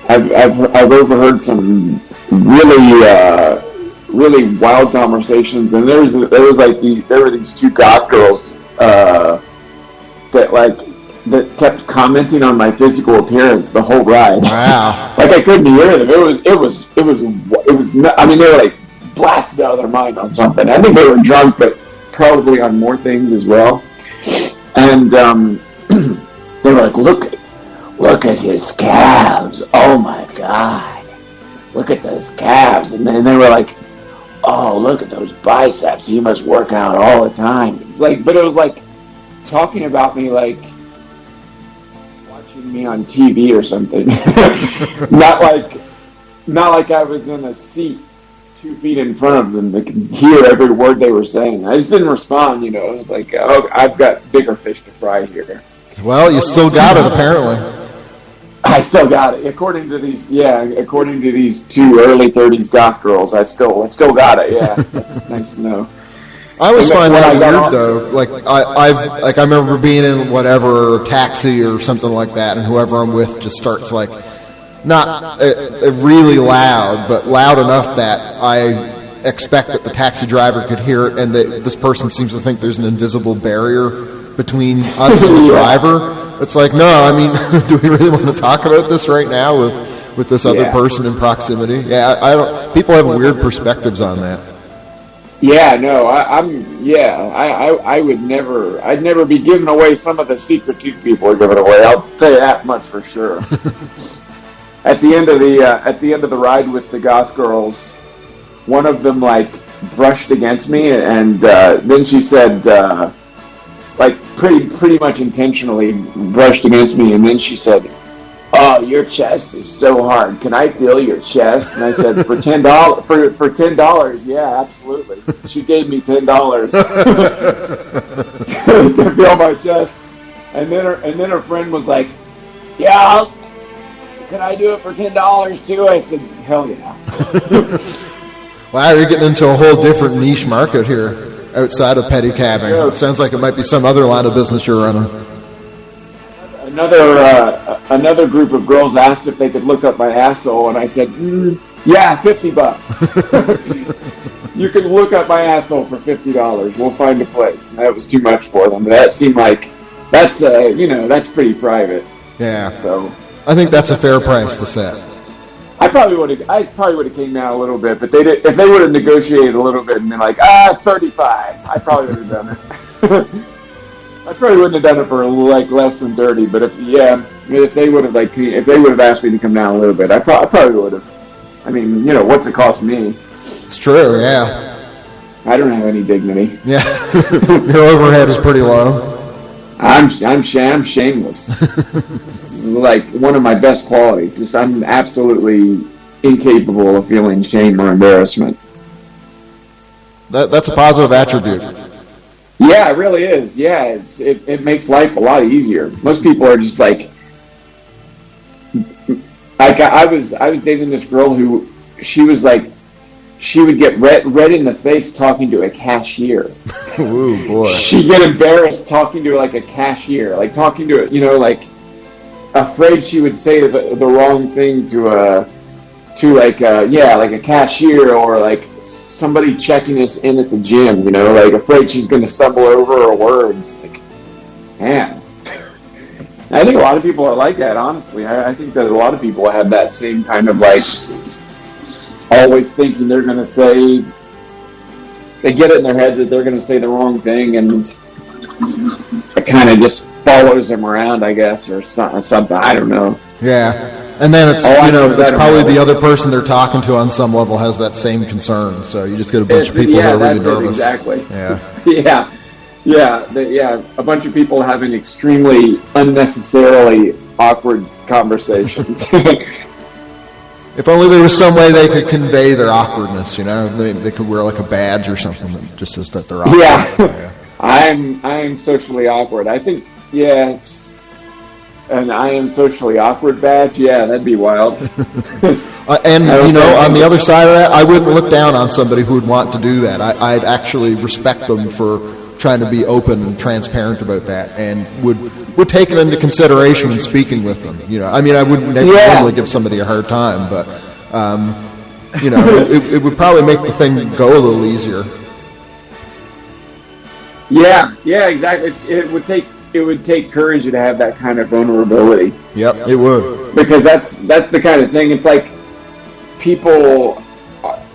I've overheard some really wild conversations. And there were these 2 goth girls that kept commenting on my physical appearance the whole ride. Wow! I couldn't hear them. It was. I mean, they were blasted out of their mind on something. I think they were drunk, but probably on more things as well. And they were like, look at his calves. Oh my God. Look at those calves. And then they were like, oh, look at those biceps. He must work out all the time. It's but it was talking about me watching me on TV or something. not like I was in a seat 2 feet in front of them that could hear every word they were saying. I just didn't respond, you know. It was like, oh, I've got bigger fish to fry here. Well, you still got it, apparently. I still got it. According to these 2 early 30s goth girls, I still got it. Yeah, that's nice to know. I always find that weird, though. Like I remember being in whatever taxi or something like that, and whoever I'm with just starts like not really loud, but loud enough that I expect that the taxi driver could hear it, and that this person seems to think there's an invisible barrier between us and the driver. It's like, no, I mean, do we really want to talk about this right now with this other person in proximity? Yeah, I don't. People have weird perspectives on that. Yeah, no, I'd never be giving away some of the secrets you people are giving away. I'll tell you that much for sure. At the end of the ride with the goth girls, one of them like brushed against me, and then she said, like pretty much intentionally brushed against me, and then she said, "Oh, your chest is so hard. Can I feel your chest?" And I said, "For $10, for $10, yeah, absolutely." She gave me $10 to feel my chest, and then her friend was like, "Yeah, can I do it for $10 too?" I said, "Hell yeah." Wow, you're getting into a whole different niche market here outside of pedicabbing. It sounds like it might be some other line of business you're running. Another group of girls asked if they could look up my asshole, and I said, "Yeah, $50. You can look up my asshole for $50. We'll find a place." And that was too much for them. That seemed like that's pretty private. Yeah. So I think that's a fair price to set. I probably would have came down a little bit, but if they would have negotiated a little bit and been like, 35, I probably would have done it. I probably wouldn't have done it for like less than 30, but if they would have asked me to come down a little bit, I probably would have. I mean, what's it cost me? It's true, yeah. I don't have any dignity. Yeah, your overhead is pretty low. I'm shameless. It's like one of my best qualities. Just I'm absolutely incapable of feeling shame or embarrassment. That's a positive attribute. Yeah, it really is. Yeah, it makes life a lot easier. Most people are just like I was dating this girl who she would get red in the face talking to a cashier. Ooh, boy. She'd get embarrassed talking to like a cashier, like talking to like afraid she would say the wrong thing to a cashier or like somebody checking us in at the gym, like afraid she's going to stumble over her words. Like, man. I think a lot of people are like that, honestly. I think that a lot of people have that same kind of like always thinking they're going to say, they get it in their head that they're going to say the wrong thing, and it kind of just follows them around, I guess, or something. I don't know. Yeah. And then it's, it's probably the other person they're talking to on some level has that same concern. So you just get a bunch of people who are really nervous. Exactly. Yeah. Yeah. A bunch of people having extremely unnecessarily awkward conversations. If only there was some way they could convey their awkwardness, They could wear like a badge or something that just says that they're awkward. Yeah. I'm socially awkward. I think, it's an I am socially awkward badge. Yeah, that'd be wild. And, on the other side of that, I wouldn't look down on somebody who would want to do that. I'd actually respect them for trying to be open and transparent about that, and would take it into consideration when speaking with them. I wouldn't normally give somebody a hard time, but it would probably make the thing go a little easier. Yeah, exactly. It would take courage to have that kind of vulnerability. Yep, it would. Because that's the kind of thing. It's like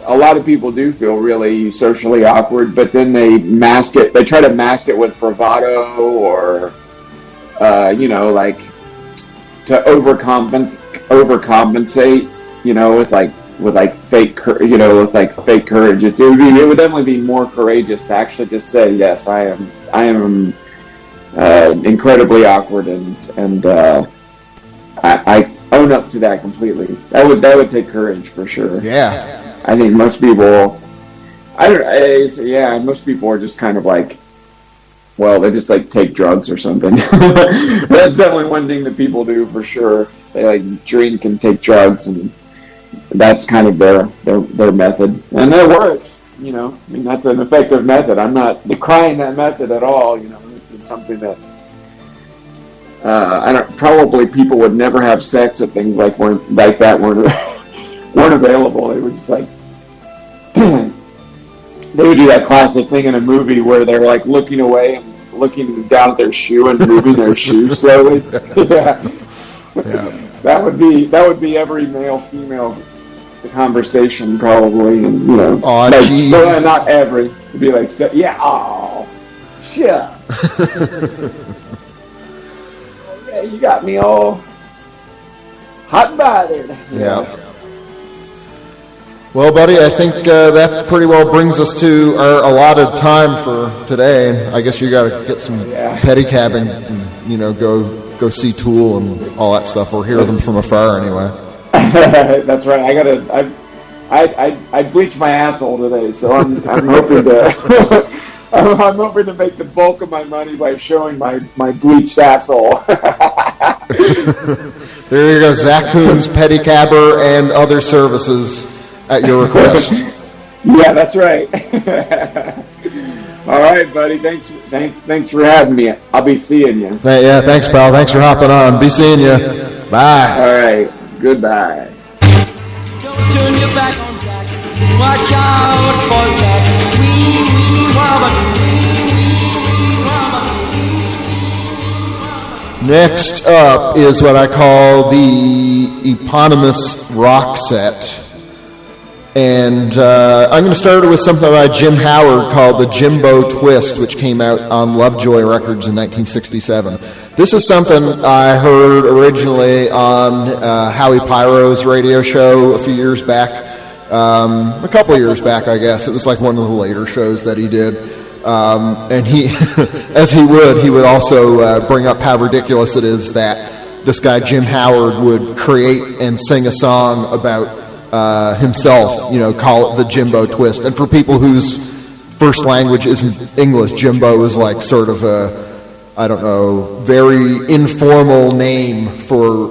a lot of people do feel really socially awkward, but then they mask it. They try to mask it with bravado or, like to overcompensate, with fake courage. It would definitely be more courageous to actually just say, yes, I am incredibly awkward and I own up to that completely. That would take courage for sure. Yeah. I think most people, most people are just kind of like, well, they just like take drugs or something. That's definitely one thing that people do for sure. They like drink and take drugs, and that's kind of their method, and it works. You know, I mean, that's an effective method. I'm not decrying that method at all. You know, it's something that probably people would never have sex if things like that weren't available. They would just like they would do that classic thing in a movie where they're like looking away and looking down at their shoe and moving their shoe slowly. Yeah. That would be every male female conversation probably, and you know, so not every. It'd be like, yeah, oh, shit. Yeah, you got me all hot-bodied. Yeah. Well, buddy, I think that pretty well brings us to our allotted time for today. I guess you got to get some pedicabbing and, you know, go see Tool and all that stuff, or hear them from afar anyway. That's right. I bleached my asshole today, so I'm hoping to I'm hoping to make the bulk of my money by showing my bleached asshole. There you go, Zach Coombs, pedicabber and other services at your request. Yeah, that's right. All right, buddy. Thanks for having me. I'll be seeing you. Yeah, thanks, pal. Thanks for hopping on. Be seeing you. Bye. All right. Goodbye. Don't turn your back on Zach. Watch out for Zach. Wee wobble. Next up is what I call the eponymous rock set. And I'm going to start with something by Jim Howard called the Jimbo Twist, which came out on Lovejoy Records in 1967. This is something I heard originally on Howie Pyro's radio show a few years back. A couple of years back, I guess. It was like one of the later shows that he did. And he, as he would also bring up how ridiculous it is that this guy Jim Howard would create and sing a song about himself, you know, call it the Jimbo Twist. And for people whose first language isn't English, Jimbo is like sort of a, I don't know, very informal name for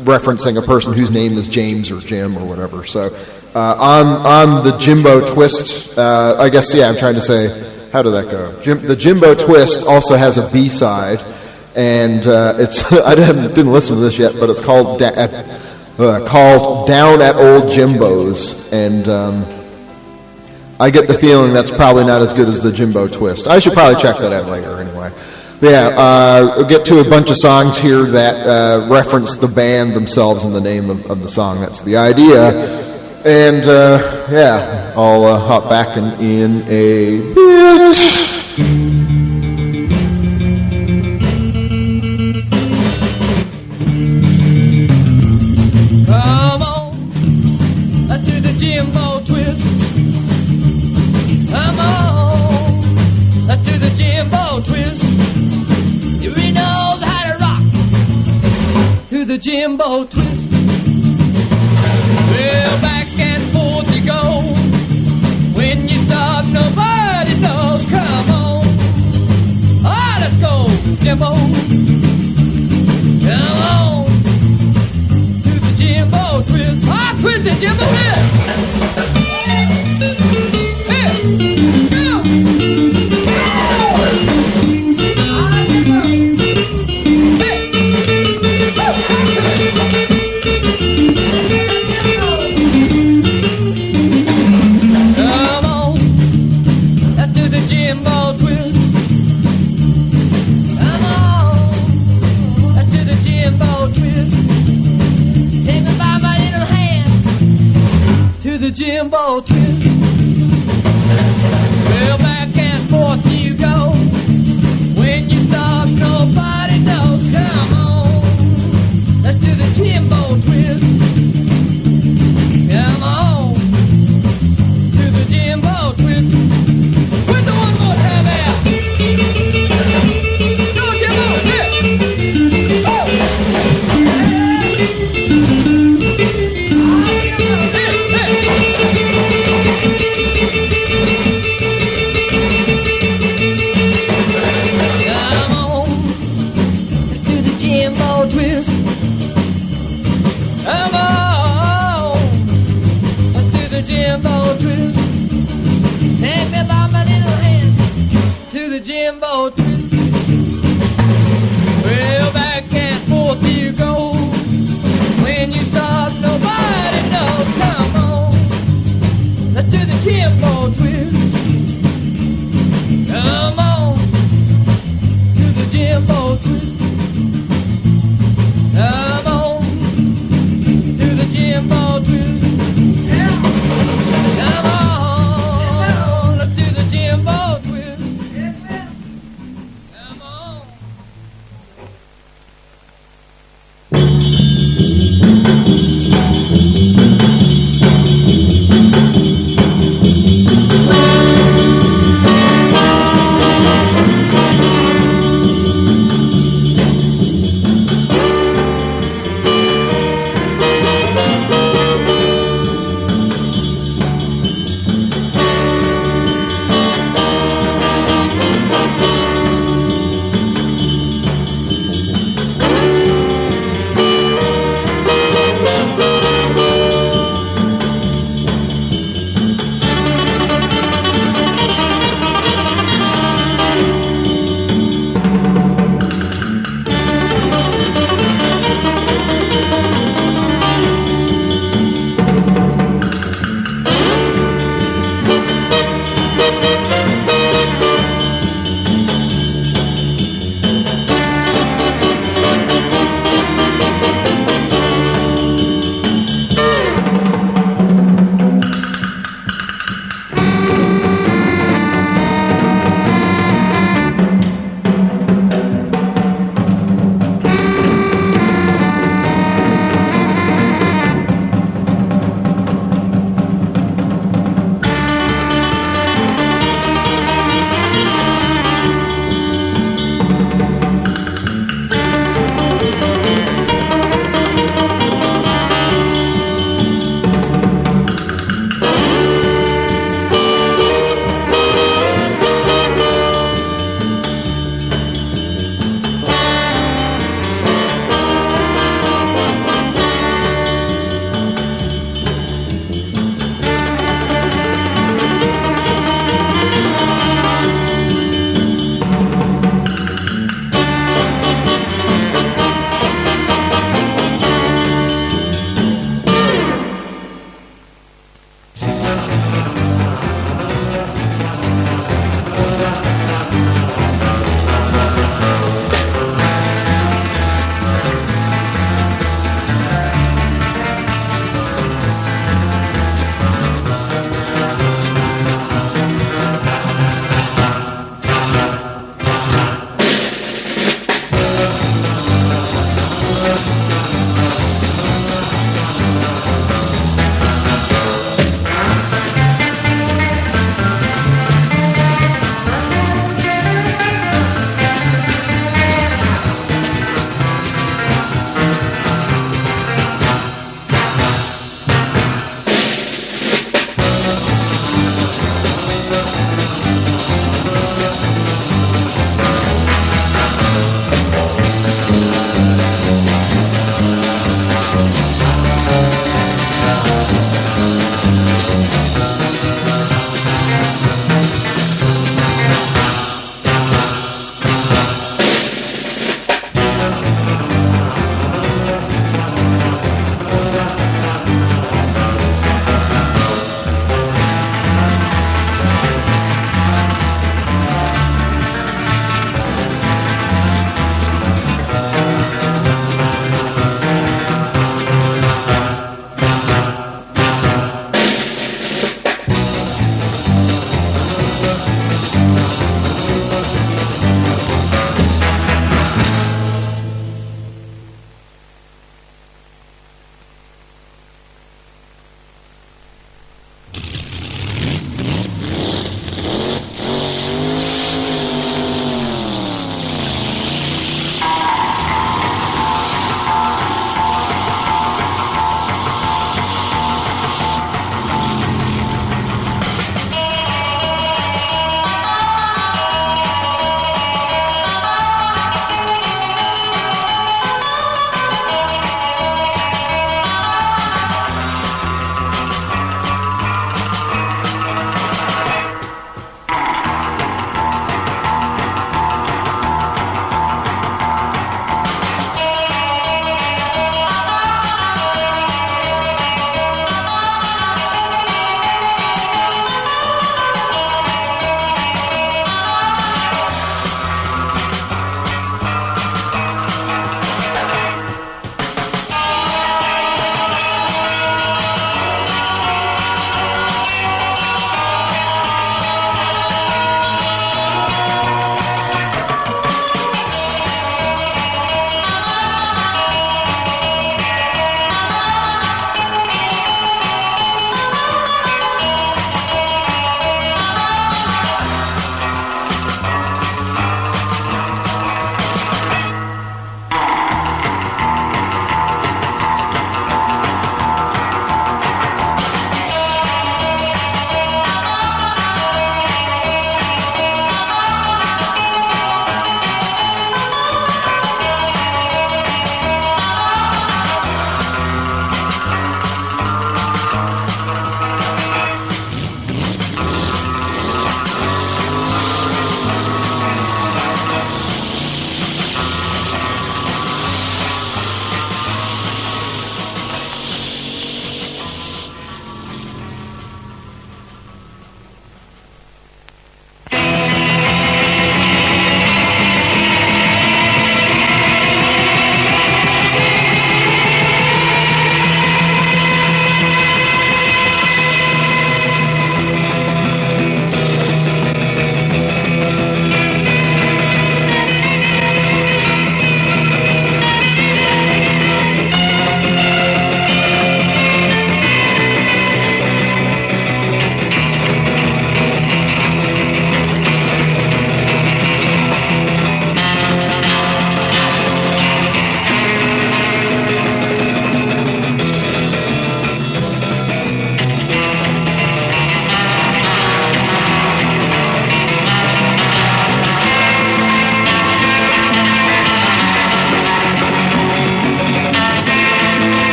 referencing a person whose name is James or Jim or whatever. So on the Jimbo Twist, I guess, I'm trying to say, how did that go? The Jimbo Twist also has a B-side, and it's I didn't listen to this yet, but it's called Down at Old Jimbo's, and I get the feeling that's probably not as good as the Jimbo Twist. I should probably check that out later anyway. We'll get to a bunch of songs here that reference the band themselves and the name of the song. That's the idea. And, I'll hop back in a bit. Come on, let's do the Jimbo Twist. Come on, let's do the Jimbo Twist. You really knows how to rock to the Jimbo Twist. Well, back and forth you go. When you stop, nobody knows. Come on, let's go, Jimbo. Come on to the Jimbo Twist. Twist it, Jimbo, Jimbo Twist. Come on, let's do the Jimbo Twist. Take me by my little hand to the Jimbo Twist. Well, back and forth you go. When you stop, nobody knows. Come on, let's do the Jimbo Twist. Come on to the Jimbo Twist. Go, Jimbo! Yeah. Oh. twist. Come on to the gym ball twist. Come on to the gym ball twist. Come on.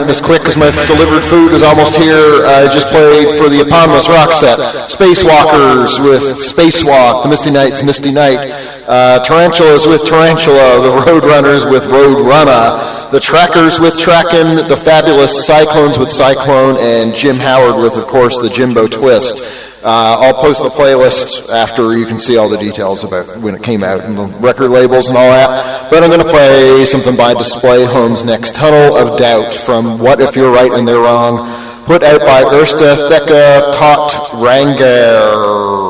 make this quick because my delivered food is almost here. I just played for the eponymous rock set. Spacewalkers with Spacewalk, the Misty Knights, Misty Night. Tarantulas with Tarantula, the Roadrunners with Roadrunner. The Trackers with Trackin', the Fabulous Cyclones with Cyclone, and Jim Howard with, of course, the Jimbo Twist. I'll post the playlist after you can see all the details about when it came out and the record labels and all that. But I'm going to play something by Display Home's Next Tunnel of Doubt from What If You're Right and They're Wrong, put out by Erste Theka Tot Ranger.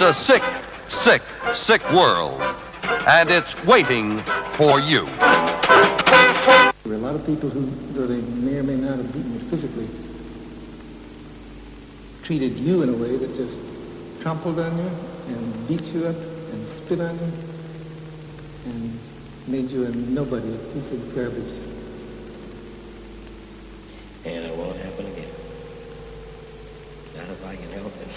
It's a sick, sick, sick world, and it's waiting for you. There are a lot of people who, though they may or may not have beaten you physically, treated you in a way that just trampled on you and beat you up and spit on you and made you a nobody, a piece of garbage. And it won't happen again. Not if I can help it.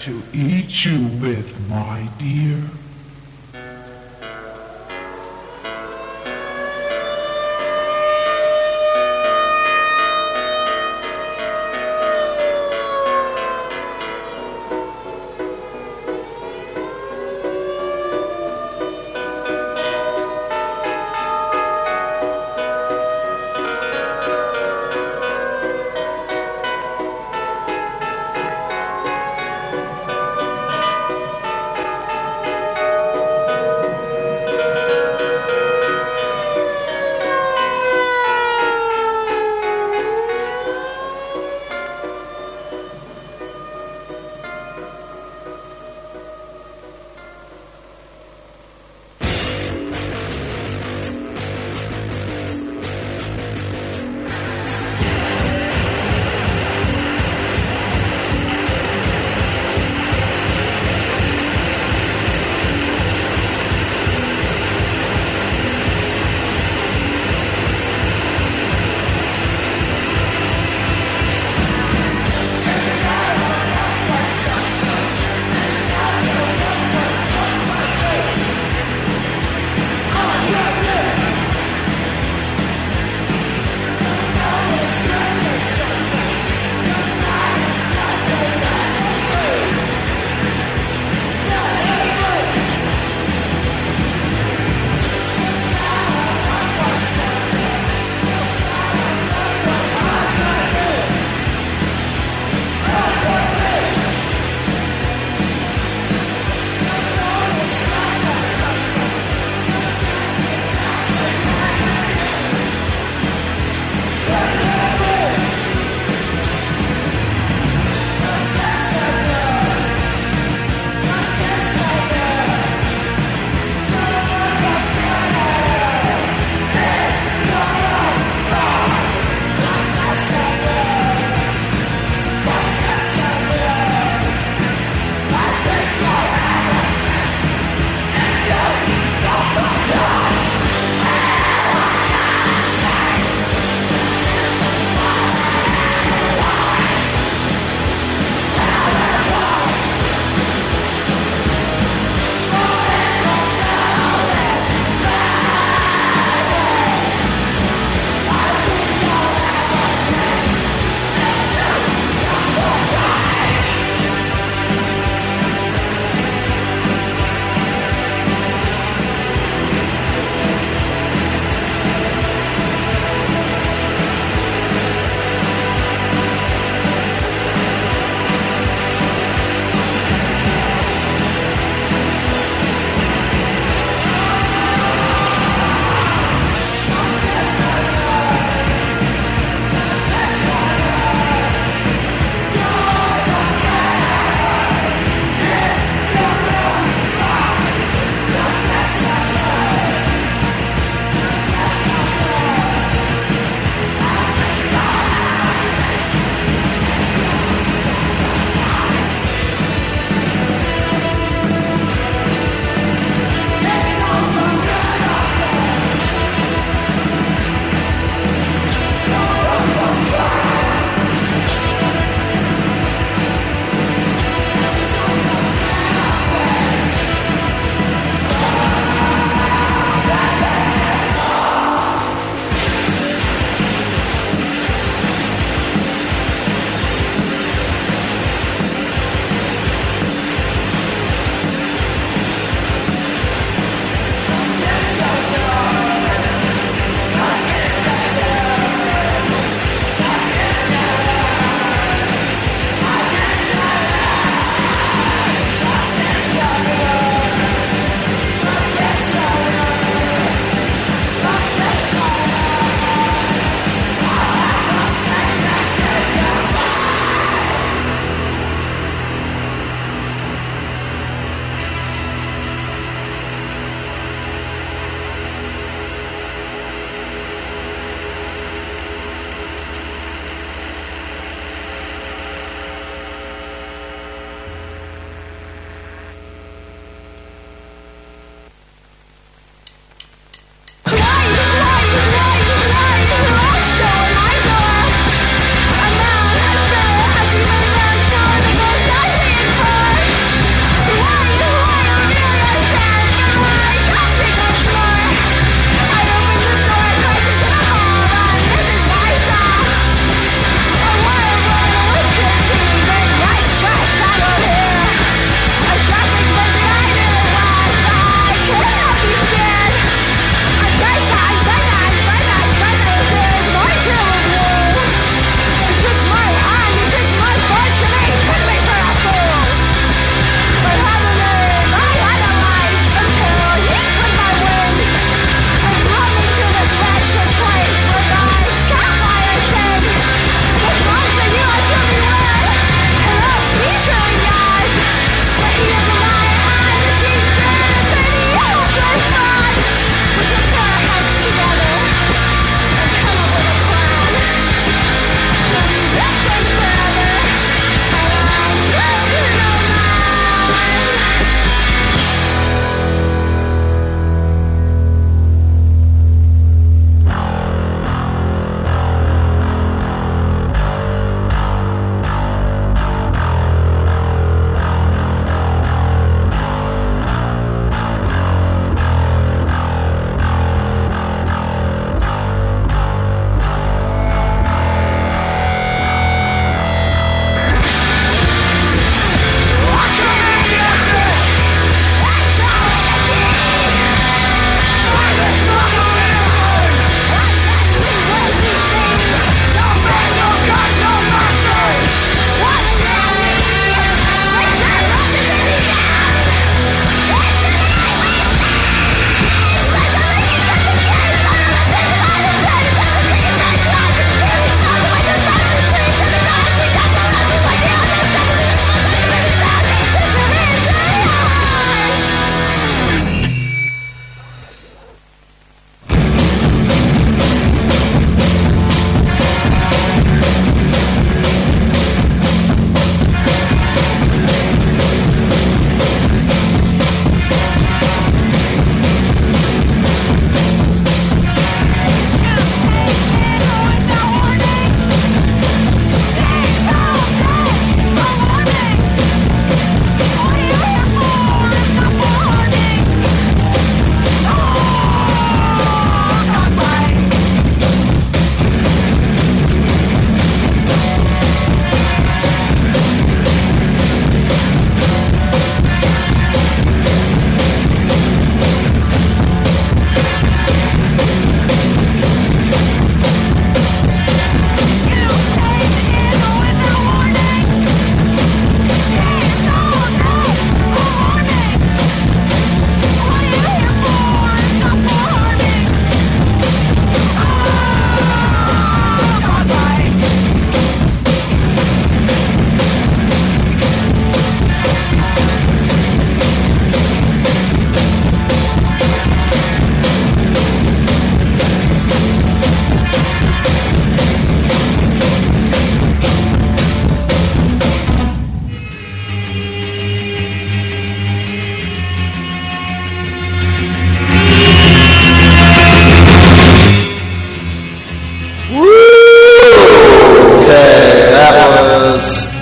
To eat you with, my dear.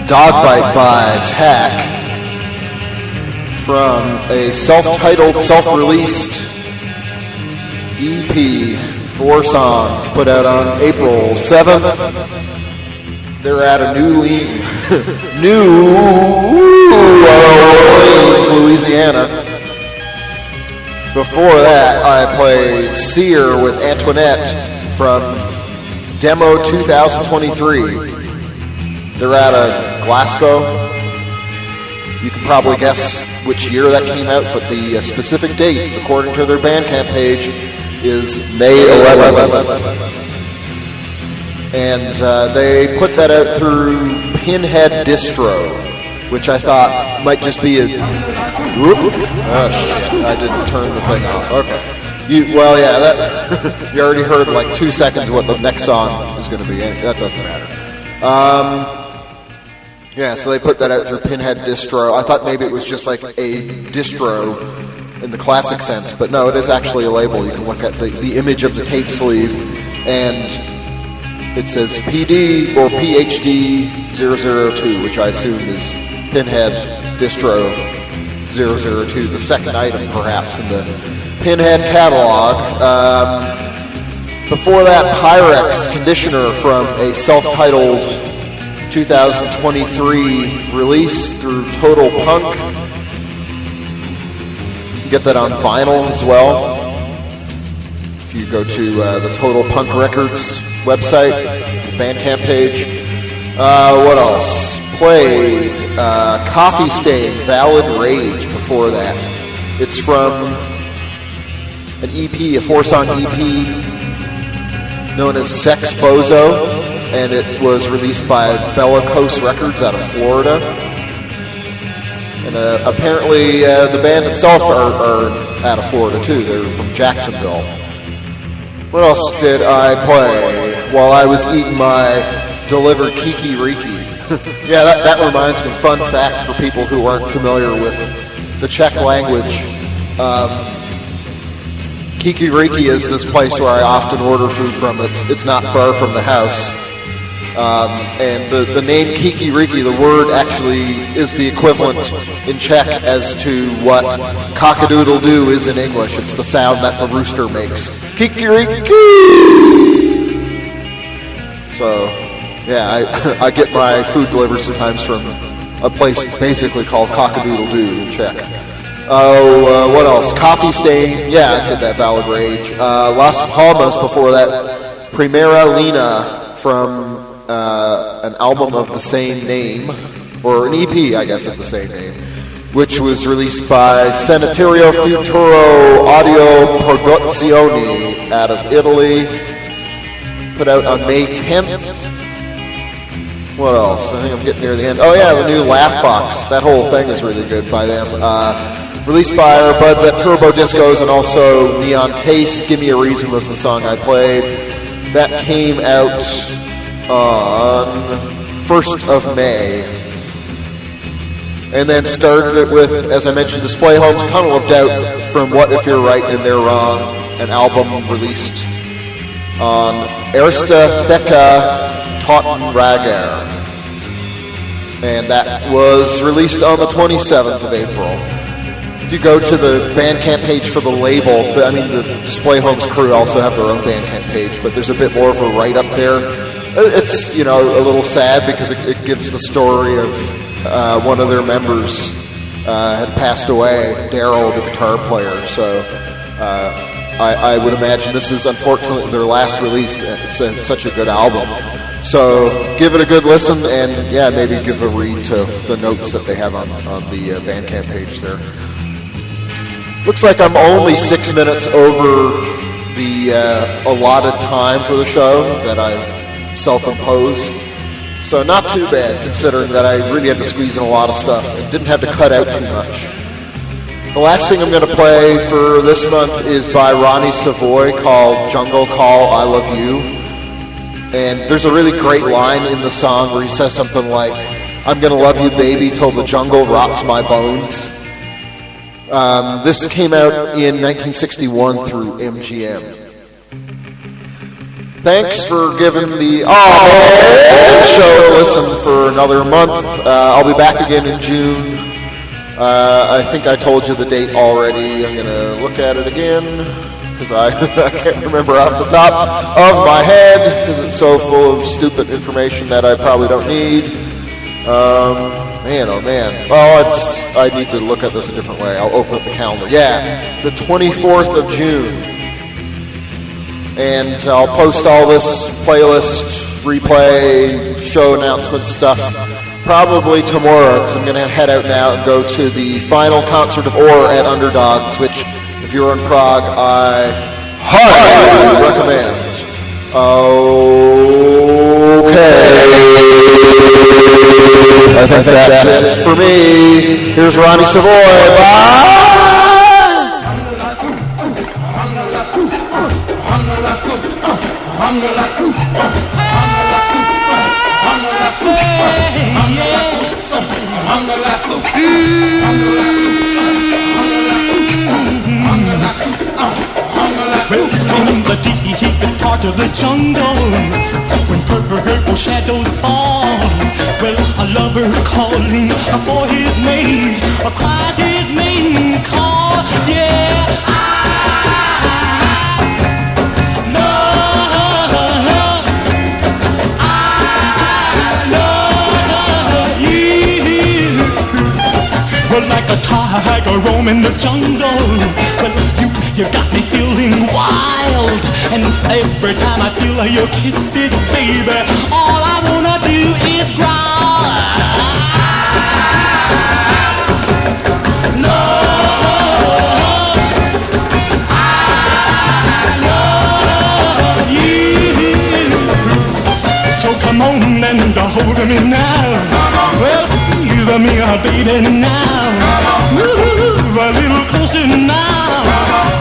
Dogbite by Tack from a self-titled, self-released EP, 4 songs, put out on April 7th. They're at a New Orleans, Louisiana. Before that, I played Seer with Antoinette from Demo 2023. They're out of Glasgow. You can probably guess which year that came out, but the specific date, according to their Bandcamp page, is May 11th. And they put that out through Pinhead Distro, which I thought might just be a... Whoop. Oh, shit. I didn't turn the thing off. Okay. You already heard like 2 seconds of what the next song is going to be. That doesn't matter. So they put that out through Pinhead Distro. I thought maybe it was just like a distro in the classic sense, but no, it is actually a label. You can look at the image of the tape sleeve, and it says PD or PhD 002, which I assume is Pinhead Distro 002, the second item perhaps in the Pinhead catalog. Before that, Pyrex Conditioner from a self-titled 2023 release through Total Punk. You can get that on vinyl as well. If you go to the Total Punk Records website, Bandcamp page. What else? Played Coffee Stain, Valid Rage before that. It's from an EP, a 4-song EP known as Sex Bozo, and it was released by Bellicose Records out of Florida. And apparently the band itself are out of Florida too. They're from Jacksonville. What else did I play while I was eating my delivered Kiki Riki? Yeah, that reminds me, fun fact for people who aren't familiar with the Czech language. Kiki Riki is this place where I often order food from. It's not far from the house. And the name Kiki Riki, the word actually is the equivalent in Czech as to what cock-a-doodle-doo is in English. It's the sound that the rooster makes. Kiki Riki! So, yeah, I get my food delivered sometimes from a place basically called Cock-a-doodle-doo in Czech. Oh, what else? Coffee Stain. Yeah, I said that, Valid Rage. Las Palmas before that. Primera Lina from an album of the same name, or an EP, I guess, of the same name, which was released by Sanitario Futuro Audio Produzioni out of Italy. Put out on May 10th. What else? I think I'm getting near the end. Oh, yeah, the new Laugh Box. That whole thing is really good by them. Released by our buds at Turbo Discos and also Neon Taste. Give Me a Reason was the song I played. That came out on 1st of May. And then started it with, as I mentioned, Display Home's Tunnel of Doubt from What If You're Right and They're Wrong, an album released on Erste Theka Tottenrager. And that was released on the 27th of April. If you go to the Bandcamp page for the label, the Display Home's crew also have their own Bandcamp page, but there's a bit more of a write-up there. It's, a little sad because it gives the story of one of their members had passed away, Daryl, the guitar player. So I would imagine this is unfortunately their last release. It's such a good album. So give it a good listen and, yeah, maybe give a read to the notes that they have on the Bandcamp page there. Looks like I'm only 6 minutes over the allotted time for the show that I self-imposed. So not too bad, considering that I really had to squeeze in a lot of stuff and didn't have to cut out too much. The last thing I'm going to play for this month is by Ronnie Savoy called Jungle Call, I Love You. And there's a really great line in the song where he says something like, I'm going to love you, baby, till the jungle rots my bones. This came out in 1961 through MGM. Thanks for giving the show a listen for another month. I'll be back again in June. I think I told you the date already. I'm going to look at it again because I can't remember off the top of my head because it's so full of stupid information that I probably don't need. Man, oh man. Well, I need to look at this a different way. I'll open up the calendar. Yeah, the 24th of June. And I'll post all this playlist, replay, show announcement stuff probably tomorrow because I'm going to head out now and go to the final concert of Or at Underdogs, which, if you're in Prague, I highly recommend. Okay. I think that's it for me. Here's Ronnie Savoy. Bye! In the deepest part of the jungle, when purple shadows fall, well, a lover calling for his mate, cries his maiden call. Yeah, like a tiger roaming the jungle. Well, you got me feeling wild, and every time I feel your kisses, baby, all I wanna do is growl. No, I love you. So come on and hold me now. Well, squeeze me, baby, now. Move a little closer now.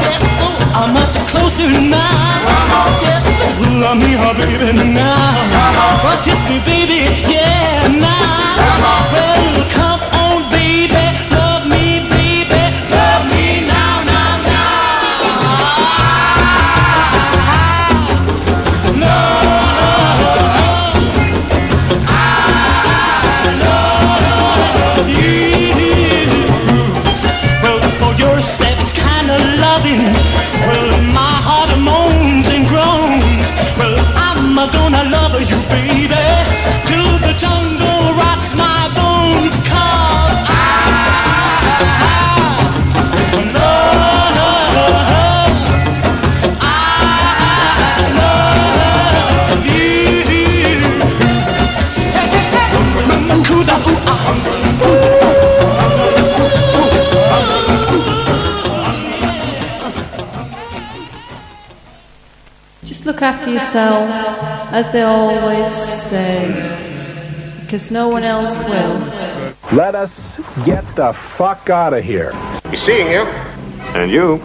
Yes, so much closer now. Just love me, baby, now. Kiss me, baby, yeah, now. Well, come on, baby, love me, baby, love me now, now, now. Well, my heart moans and groans. Well, I'm gonna love you, baby, till the jungle rots my bones. 'Cause I love you. Look after yourself, as they always say, because no one else will. Let us get the fuck out of here. Be seeing you. And you.